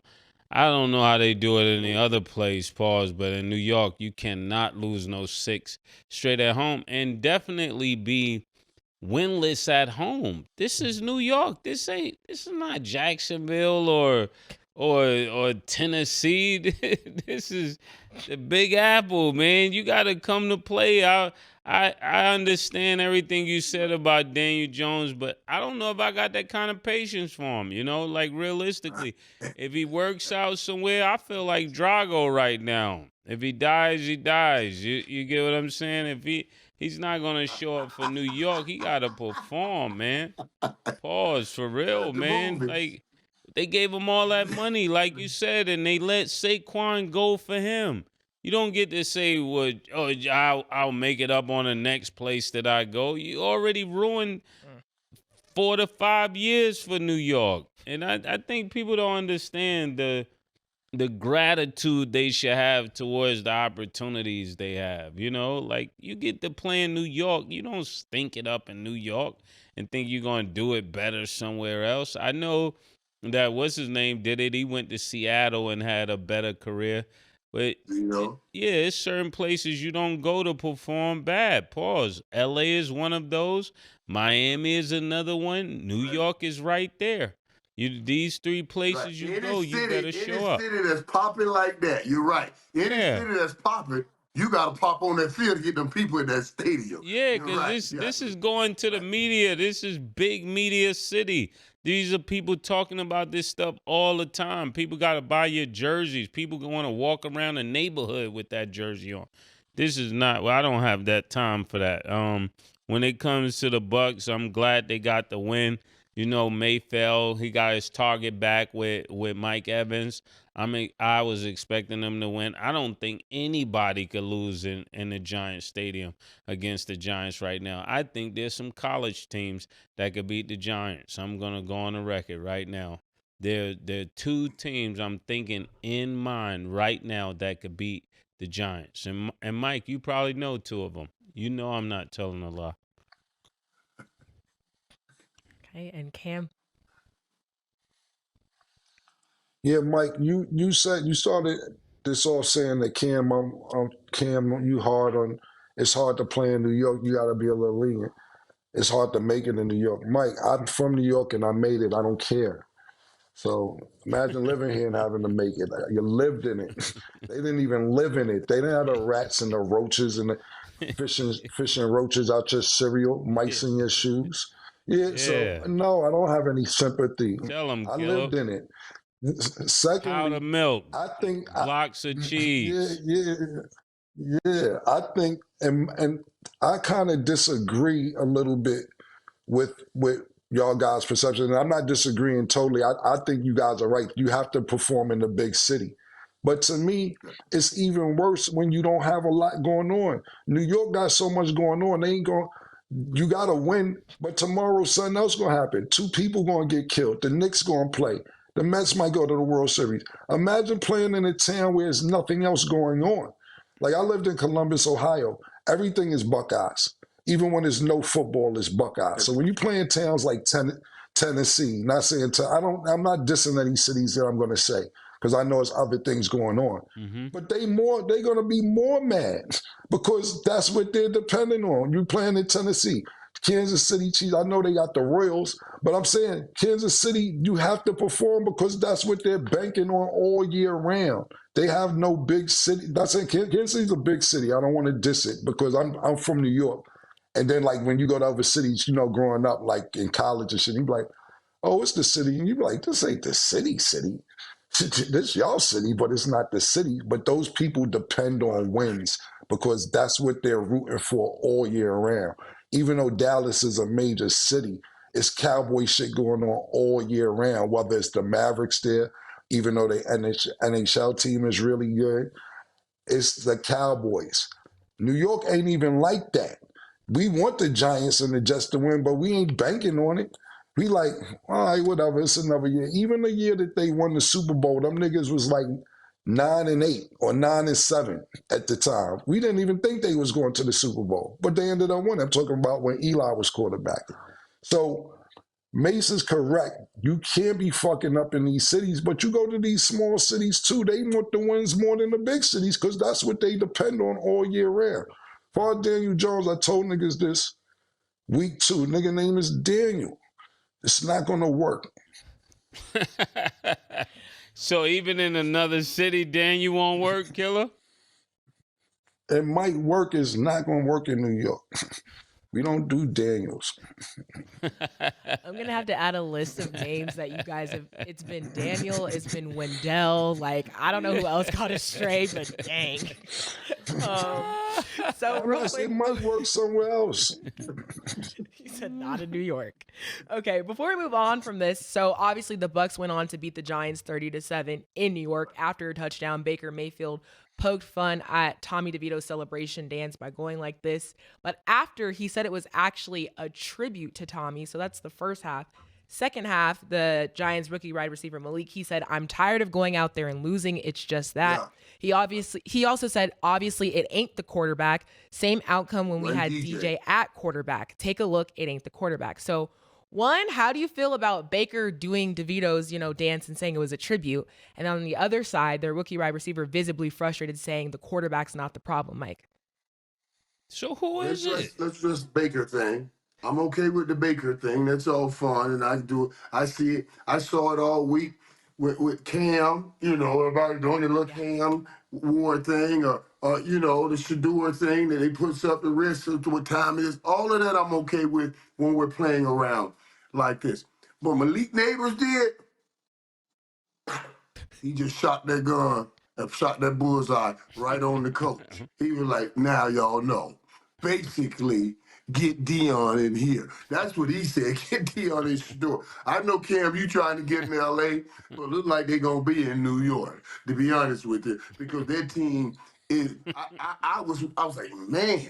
know how they do it in the other place, pause, but in New York, you cannot lose no 6 straight at home and definitely be winless at home. This is New York. This is not Jacksonville or Tennessee. This is the Big Apple, man. You got to come to play. I understand everything you said about Daniel Jones, but I don't know if I got that kind of patience for him. Like realistically, if he works out somewhere, I feel like Drago right now. If he dies, he dies. You get what I'm saying? If he's not gonna show up for New York, he gotta perform, man. Pause for real, man. Like they gave him all that money, like you said, and they let Saquon go for him. You don't get to say, well, I'll make it up on the next place that I go. You already ruined 4 to 5 years for New York. And I think people don't understand the gratitude they should have towards the opportunities they have. Like you get to play in New York. You don't stink it up in New York and think you're going to do it better somewhere else. I know that what's his name did it. He went to Seattle and had a better career. But You know? yeah, it's certain places you don't go to perform bad. Pause. LA is one of those. Miami is another one. New York is right there. These three Right. places you go, you better show up. City that's popping like that, you're right. Any Yeah. city that's popping, you got to pop on that field to get them people in that stadium. Yeah, You're because right. this is going to the media. This is big media city. These are people talking about this stuff all the time. People got to buy your jerseys. People want to walk around the neighborhood with that jersey on. This is not. Well, I don't have that time for that. When it comes to the Bucs, I'm glad they got the win. You know, Mayfield, he got his target back with Mike Evans. I mean, I was expecting them to win. I don't think anybody could lose in the Giants stadium against the Giants right now. I think there's some college teams that could beat the Giants. I'm going to go on the record right now. There are two teams I'm thinking in mind right now that could beat the Giants. And Mike, you probably know two of them. You know I'm not telling a lie. Okay, and Cam. Yeah, Mike, you said you started this off saying that Cam, you hard on. It's hard to play in New York. You got to be a little lenient. It's hard to make it in New York. Mike, I'm from New York and I made it. I don't care. So imagine living here and having to make it. You lived in it. They didn't even live in it. They didn't have the rats and the roaches and the fishing roaches out your cereal, mice in your shoes. Yeah, so no, I don't have any sympathy. Tell them, I Killa. lived in it. Secondly, Powdered milk, I think blocks of cheese. Yeah. I think, and I kind of disagree a little bit with y'all guys' perception. And I'm not disagreeing totally. I think you guys are right. You have to perform in the big city. But to me, it's even worse when you don't have a lot going on. New York got so much going on. They ain't going. You got to win, but tomorrow something else going to happen. Two people going to get killed. The Knicks going to play. The Mets might go to the World Series. Imagine playing in a town where there's nothing else going on. Like I lived in Columbus, Ohio. Everything is Buckeyes. Even when there's no football, it's Buckeyes. So when you play in towns like Tennessee, not saying I'm not dissing any cities that I'm going to say because I know there's other things going on. Mm-hmm. But they're going to be more mad because that's what they're depending on. You playing in Tennessee. Kansas City Chiefs, I know they got the Royals, but I'm saying Kansas City, you have to perform because that's what they're banking on all year round. They have no big city. That's saying Kansas City's a big city. I don't want to diss it because I'm from New York. And then like when you go to other cities, you know, growing up like in college and shit, you be like, oh, it's the city. And you be like, this ain't the city. This y'all city, but it's not the city. But those people depend on wins because that's what they're rooting for all year round. Even though Dallas is a major city, it's Cowboy shit going on all year round, whether it's the Mavericks there, even though the NHL team is really good, it's the Cowboys. New York ain't even like that. We want the Giants and the Jets to win, but we ain't banking on it. We like, all right, whatever, it's another year. Even the year that they won the Super Bowl, them niggas was like 9-8 or 9-7 at the time. We didn't even think they was going to the Super Bowl, but they ended up winning. I'm talking about when Eli was quarterbacking. So Mase is correct. You can't be fucking up in these cities, but you go to these small cities too. They want the wins more than the big cities because that's what they depend on all year round. For Daniel Jones, I told niggas this week 2. Nigga name is Daniel. It's not going to work. So even in another city, Daniel won't work, Killa? It might work. It's not going to work in New York. We don't do Daniels. I'm going to have to add a list of names that you guys have. It's been Daniel. It's been Wendell. Like, I don't know who else got astray, but dang. So real quick, it might work somewhere else. He said not in New York. Okay, before we move on from this, so obviously the Bucs went on to beat the Giants 30-7 in New York after a touchdown. Baker Mayfield poked fun at Tommy Devito's celebration dance by going like this. But after, he said it was actually a tribute to Tommy. So that's the first half. Second half, the Giants rookie wide receiver Malik, he said, I'm tired of going out there and losing. It's just that. Yeah. He also said, obviously, it ain't the quarterback. Same outcome when we had DJ at quarterback. Take a look. It ain't the quarterback. So One, how do you feel about Baker doing DeVito's, dance and saying it was a tribute? And on the other side, their rookie wide receiver visibly frustrated, saying the quarterback's not the problem, Mike. So who is it? Let's just Baker thing. I'm okay with the Baker thing. That's all fun, and I do it. I see it. I saw it all week with Cam. Everybody doing the little Cam war thing, or the Shador thing that he puts up the wrist to what time it is. All of that I'm okay with when we're playing around like this. But Malik Neighbors did. He just shot that gun and shot that bullseye right on the coach. He was like, now y'all know. Basically, get Dion in here. That's what he said. Get Dion in Shador. I know, Cam, you trying to get in L.A., but it look like they're going to be in New York, to be honest with you, because their team is, I was like, man,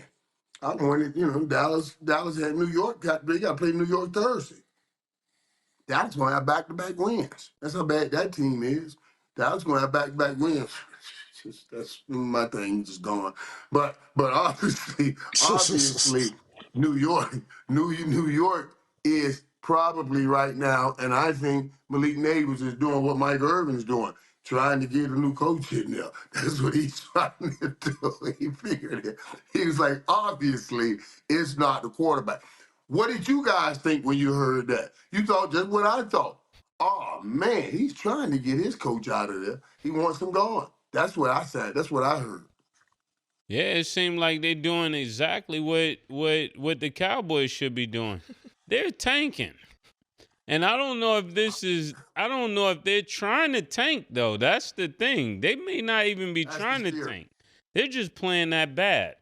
I wanted, Dallas had New York, they got to play New York Thursday. Dallas going to have back-to-back wins. That's how bad that team is. Dallas going to have back-to-back wins. That's my thing just gone. But obviously, New York is probably right now, and I think Malik Neighbors is doing what Mike Irvin's doing, trying to get a new coach in there. That's what he's trying to do. He figured it. He was like, obviously, it's not the quarterback. What did you guys think when you heard that? You thought just what I thought. Oh, man, he's trying to get his coach out of there. He wants him gone. That's what I said. That's what I heard. Yeah, it seemed like they're doing exactly what the Cowboys should be doing. They're tanking. And I don't know if they're trying to tank, though. That's the thing. They may not even be trying to tank. They're just playing that bad.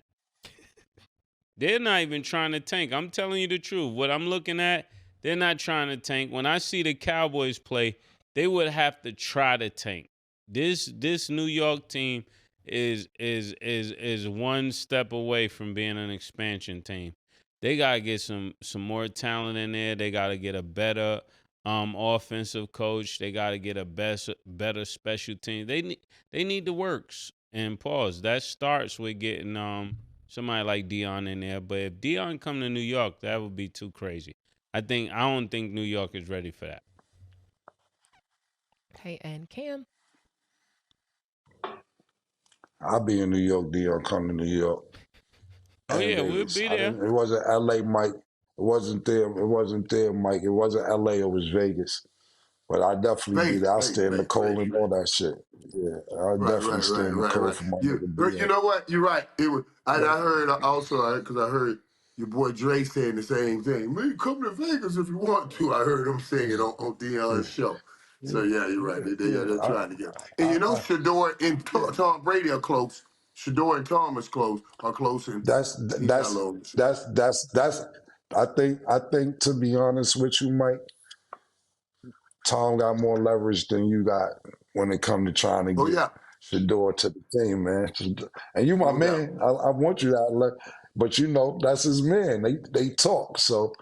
They're not even trying to tank. I'm telling you the truth. What I'm looking at, they're not trying to tank. When I see the Cowboys play, they would have to try to tank. This New York team is one step away from being an expansion team. They gotta get some more talent in there. They gotta get a better offensive coach. They gotta get a better special team. They need the works. And pause. That starts with getting somebody like Dion in there. But if Dion come to New York, that would be too crazy. I don't think New York is ready for that. Okay, and Cam. I'll be in New York. Dion come to New York. Oh yeah, we'll be there. It wasn't L.A., Mike. It wasn't there, Mike. It wasn't L.A., it was Vegas. But I definitely be there. I'll stay in the cold and all that shit. Yeah, I'll definitely stay in the cold for my nigga. You know what? You're right. It was. I heard also because I heard your boy Dre saying the same thing. Man, come to Vegas if you want to. I heard him saying it on Dion's show. So yeah, you're right. They're trying to get. And Shador and Tom Brady are close. Shador and Tom are close, and that's. I think to be honest with you, Mike, Tom got more leverage than you got when it comes to trying to get Shador to the team, man. And you my man. I want you out, but that's his man. They talk. So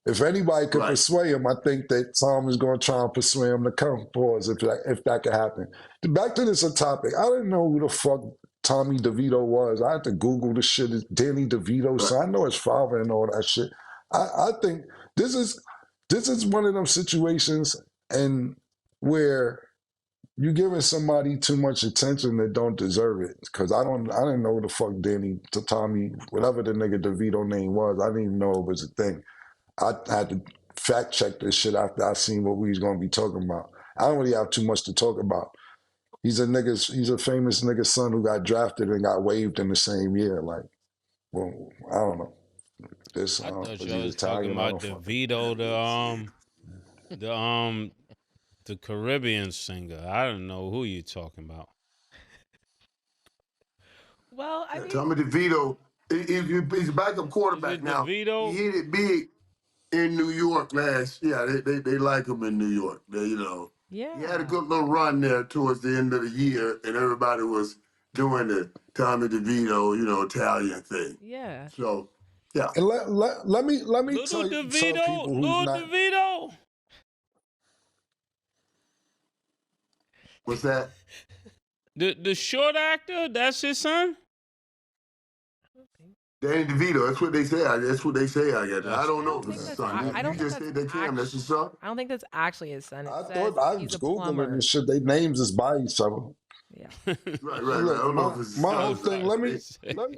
if anybody could persuade him, I think that Tom is going to try and persuade him to come for us if that could happen. Back to this topic. I didn't know who the fuck Tommy DeVito was. I had to Google the shit. It's Danny DeVito. So I know his father and all that shit. I think this is one of them situations and where you giving somebody too much attention that don't deserve it. Because I didn't know who the fuck Tommy, whatever the nigga DeVito name was. I didn't even know it was a thing. I had to fact check this shit after I seen what we was gonna be talking about. I don't really have too much to talk about. He's a famous nigga's son who got drafted and got waived in the same year. Like, well, I don't know. I thought you was talking about DeVito, the Caribbean singer. I don't know who you're talking about. Well, I mean, Tommy DeVito, he's a backup quarterback now. DeVito? He hit it big in New York last. Yeah, they like him in New York. Yeah. He had a good little run there towards the end of the year, and everybody was doing the Tommy DeVito, Italian thing. Yeah. So, yeah. And let me tell you, DeVito, Little DeVito. What's that? The short actor, that's his son? Danny DeVito. That's what they say. That's what they say. I guess. I don't know if it's his that's son. I You don't think just that's said that Cam. That's his son. I don't think that's actually his son. It I says thought I he's was a Googling plumber. and shit. They names is by each other. Yeah. Right. Look, I don't know if it's his my son. whole thing. Let me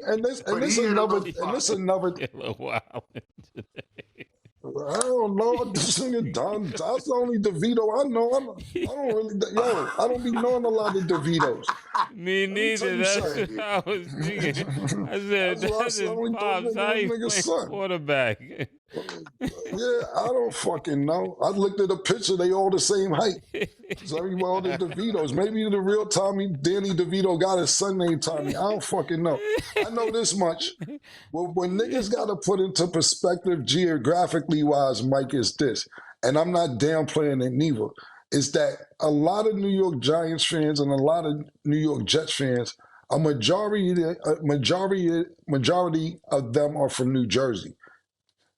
and this But he ain't a little another. Killa wild today. I don't know. This nigga done. That's the only DeVito I know. I don't really. Yo, I don't be knowing a lot of DeVitos. Me neither. That's what I was thinking. I said, that's his pops. How he playing quarterback? Yeah, I don't fucking know. I looked at the picture. They all the same height. So all the DeVitos. Maybe the real Danny DeVito got his son named Tommy. I don't fucking know. I know this much. Well, when niggas got to put into perspective geographically wise, Mike, is this, and I'm not downplaying it neither, is that a lot of New York Giants fans and a lot of New York Jets fans, a majority of them are from New Jersey.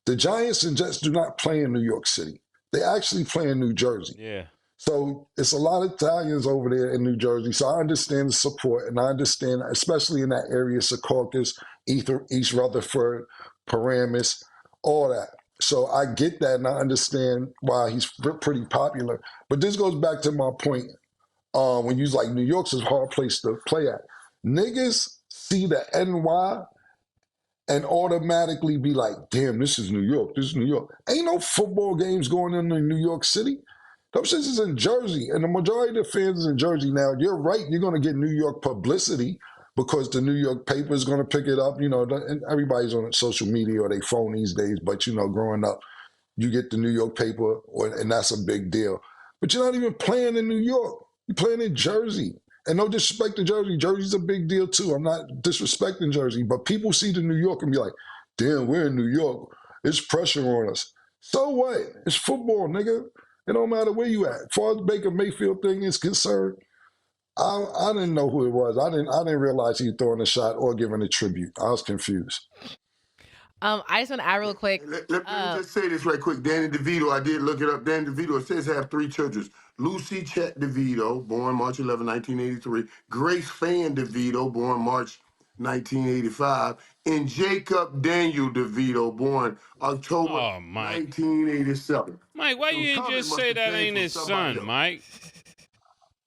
The Giants and Jets do not play in New York City. They actually play in New Jersey. Yeah. So it's a lot of Italians over there in New Jersey. So I understand the support, and I understand, especially in that area, Secaucus, East Rutherford, Paramus, all that. So I get that, and I understand why he's pretty popular. But this goes back to my point. When you like, New York's a hard place to play at. Niggas see the NY and automatically be like, damn, this is New York. This is New York. Ain't no football games going on in New York City. Those shits is in Jersey, and the majority of the fans is in Jersey. Now, you're right, you're going to get New York publicity because the New York paper is going to pick it up, and everybody's on social media or their phone these days, but, growing up, you get the New York paper, and that's a big deal. But you're not even playing in New York. You're playing in Jersey. And no disrespect to Jersey. Jersey's a big deal, too. I'm not disrespecting Jersey, but people see the New York and be like, damn, we're in New York. It's pressure on us. So what? It's football, nigga. It don't matter where you at. As far as the Baker Mayfield thing is concerned, I didn't know who it was. I didn't realize he was throwing a shot or giving a tribute. I was confused. I just want to add real quick. Let me just say this right quick. Danny DeVito, I did look it up. Danny DeVito, it says have 3 children. Lucy Chet DeVito, born March 11, 1983. Grace Fan DeVito, born March 1985. And Jacob Daniel DeVito, born October 1987. Mike, why you didn't just say that ain't his son, Mike?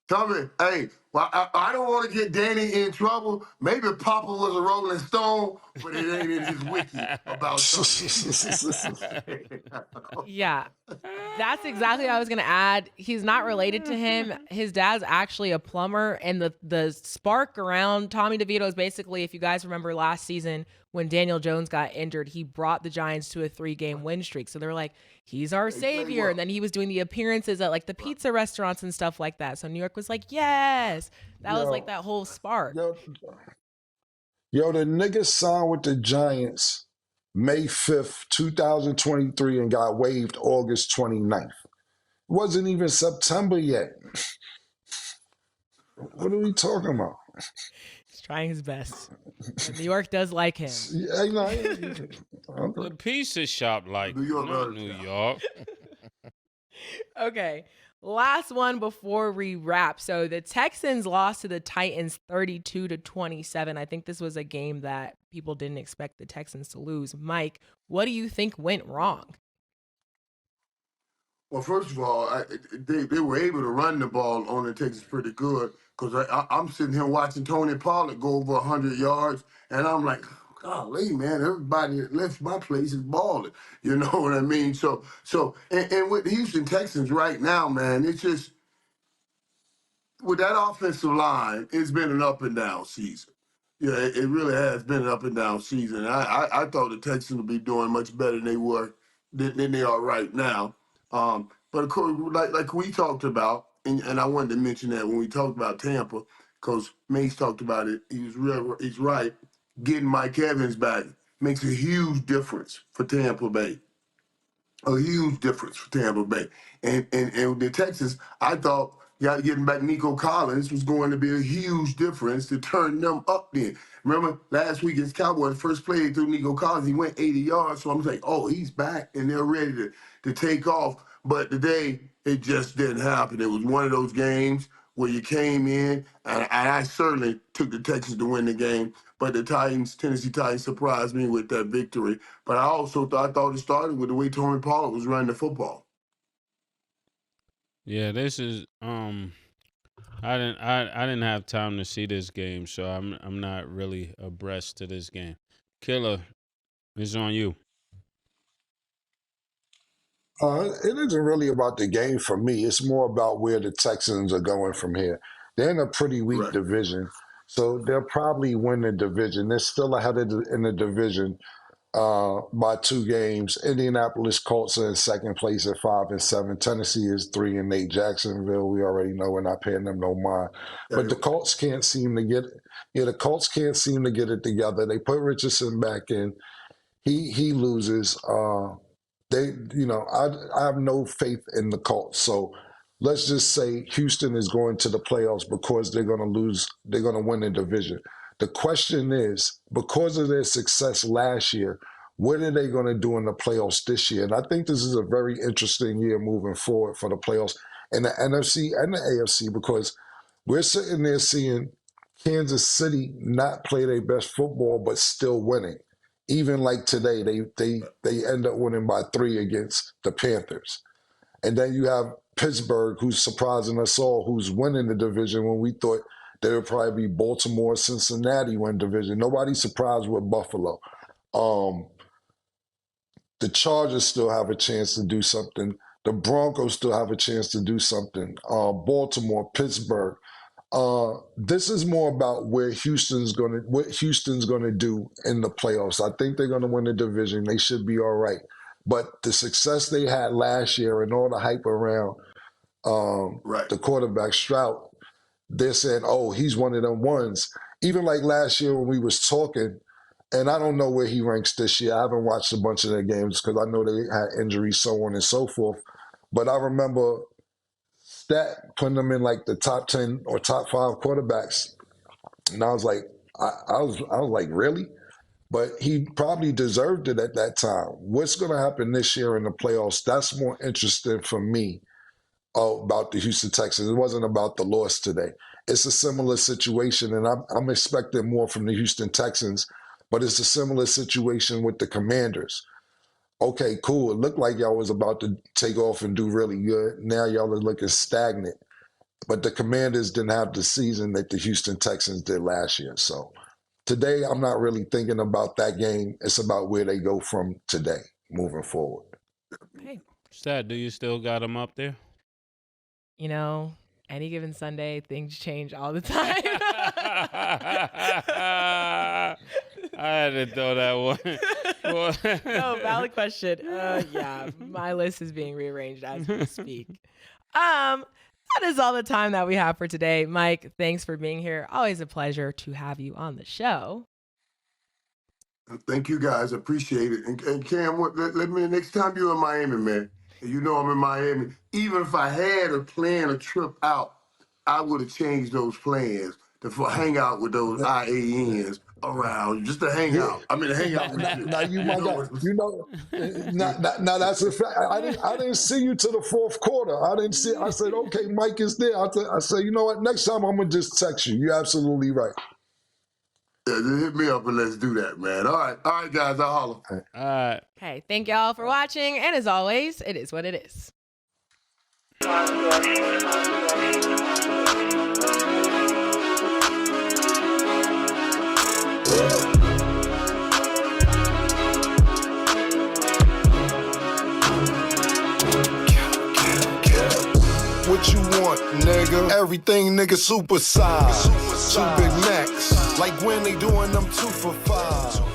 Tommy, hey, well, I don't want to get Danny in trouble. Maybe Papa was a Rolling Stone, but it ain't in his wiki about something. Yeah, that's exactly what I was going to add. He's not related to him. His dad's actually a plumber, and the spark around Tommy DeVito is basically, if you guys remember last season when Daniel Jones got injured, he brought the Giants to a 3-game win streak. So they were like, he's our savior. And then he was doing the appearances at like the pizza restaurants and stuff like that. So New York was like, yes. That was like that whole spark. Yo, the nigga signed with the Giants May 5th, 2023 and got waived August 29th. It wasn't even September yet. What are we talking about? He's trying his best. New York does like him. The pizza shop like New York. Okay. Last one before we wrap. So the Texans lost to the Titans 32-27. I think this was a game that people didn't expect the Texans to lose. Mike, what do you think went wrong? Well, first of all, they were able to run the ball on the Texans pretty good because I'm sitting here watching Tony Pollard go over 100 yards, and I'm like, golly, man, everybody that left my place is balling. You know what I mean? So, and with the Houston Texans right now, man, it's just, with that offensive line, it's been an up and down season. Yeah, it really has been an up and down season. I thought the Texans would be doing much better than they are right now. But of course, like we talked about, and I wanted to mention that when we talked about Tampa, because Mase talked about it, he's right. Getting Mike Evans back makes a huge difference for Tampa Bay. A huge difference for Tampa Bay. And the Texans, I thought getting back Nico Collins was going to be a huge difference to turn them up then. Remember last week against Cowboys, first play through Nico Collins, he went 80 yards. So I'm like, oh, he's back and they're ready to take off. But today, it just didn't happen. It was one of those games where you came in, and I certainly took the Texans to win the game. But the Tennessee Titans surprised me with that victory. But I thought it started with the way Tony Pollard was running the football. Yeah, this is I didn't have time to see this game, so I'm not really abreast to this game. Killa, it's on you. It isn't really about the game for me. It's more about where the Texans are going from here. They're in a pretty weak division, so they'll probably win the division. They're still ahead in the division by 2 games. Indianapolis Colts are in second place at 5-7. Tennessee is 3-8. Jacksonville, we already know we're not paying them no mind. But the Colts can't seem to get it together. They put Richardson back in. He loses. I have no faith in the Colts. So let's just say Houston is going to the playoffs because they're going to lose. They're going to win the division. The question is, because of their success last year, what are they going to do in the playoffs this year? And I think this is a very interesting year moving forward for the playoffs in the NFC and the AFC, because we're sitting there seeing Kansas City not play their best football but still winning. Even like today, they end up winning by 3 against the Panthers. And then you have Pittsburgh, who's surprising us all, who's winning the division when we thought there would probably be Baltimore, Cincinnati win division. Nobody's surprised with Buffalo. The Chargers still have a chance to do something. The Broncos still have a chance to do something. Baltimore, Pittsburgh. This is more about what Houston's gonna do in the playoffs. I think they're gonna win the division. They should be all right. But the success they had last year and all the hype around the quarterback Stroud, they're saying, oh, he's one of them ones. Even like last year when we was talking, and I don't know where he ranks this year. I haven't watched a bunch of their games because I know they had injuries, so on and so forth. But I remember Stat putting them in like the top 10 or top 5 quarterbacks. And I was like, I was like, really? But he probably deserved it at that time. What's going to happen this year in the playoffs? That's more interesting for me about the Houston Texans. It wasn't about the loss today. It's a similar situation, and I'm expecting more from the Houston Texans, but it's a similar situation with the Commanders. Okay, cool. It looked like y'all was about to take off and do really good. Now y'all are looking stagnant. But the Commanders didn't have the season that the Houston Texans did last year. So today, I'm not really thinking about that game. It's about where they go from today, moving forward. Hey. Stat, do you still got them up there? You know, any given Sunday, things change all the time. I had to throw that one. No, valid question. Yeah, my list is being rearranged as we speak. That is all the time that we have for today. Mike, thanks for being here. Always a pleasure to have you on the show. Thank you, guys. Appreciate it. And Cam, let me, next time you're in Miami, man, and you know I'm in Miami, even if I had a plan, a trip out, I would have changed those plans to hang out with those IANs around, just to hang out. I mean, to hang out with you. Now you might now that's a fact. I didn't see you to the 4th quarter. I said, okay, Mike is there. I said, you know what? Next time I'm gonna just text you. You're absolutely right. Yeah, just hit me up and let's do that, man. All right, guys, I'll holler. All right. Okay, thank y'all for watching, and as always, it is what it is. What you want, nigga? Everything, nigga, super size. 2 Big Macs, like when they doing them 2 for $5.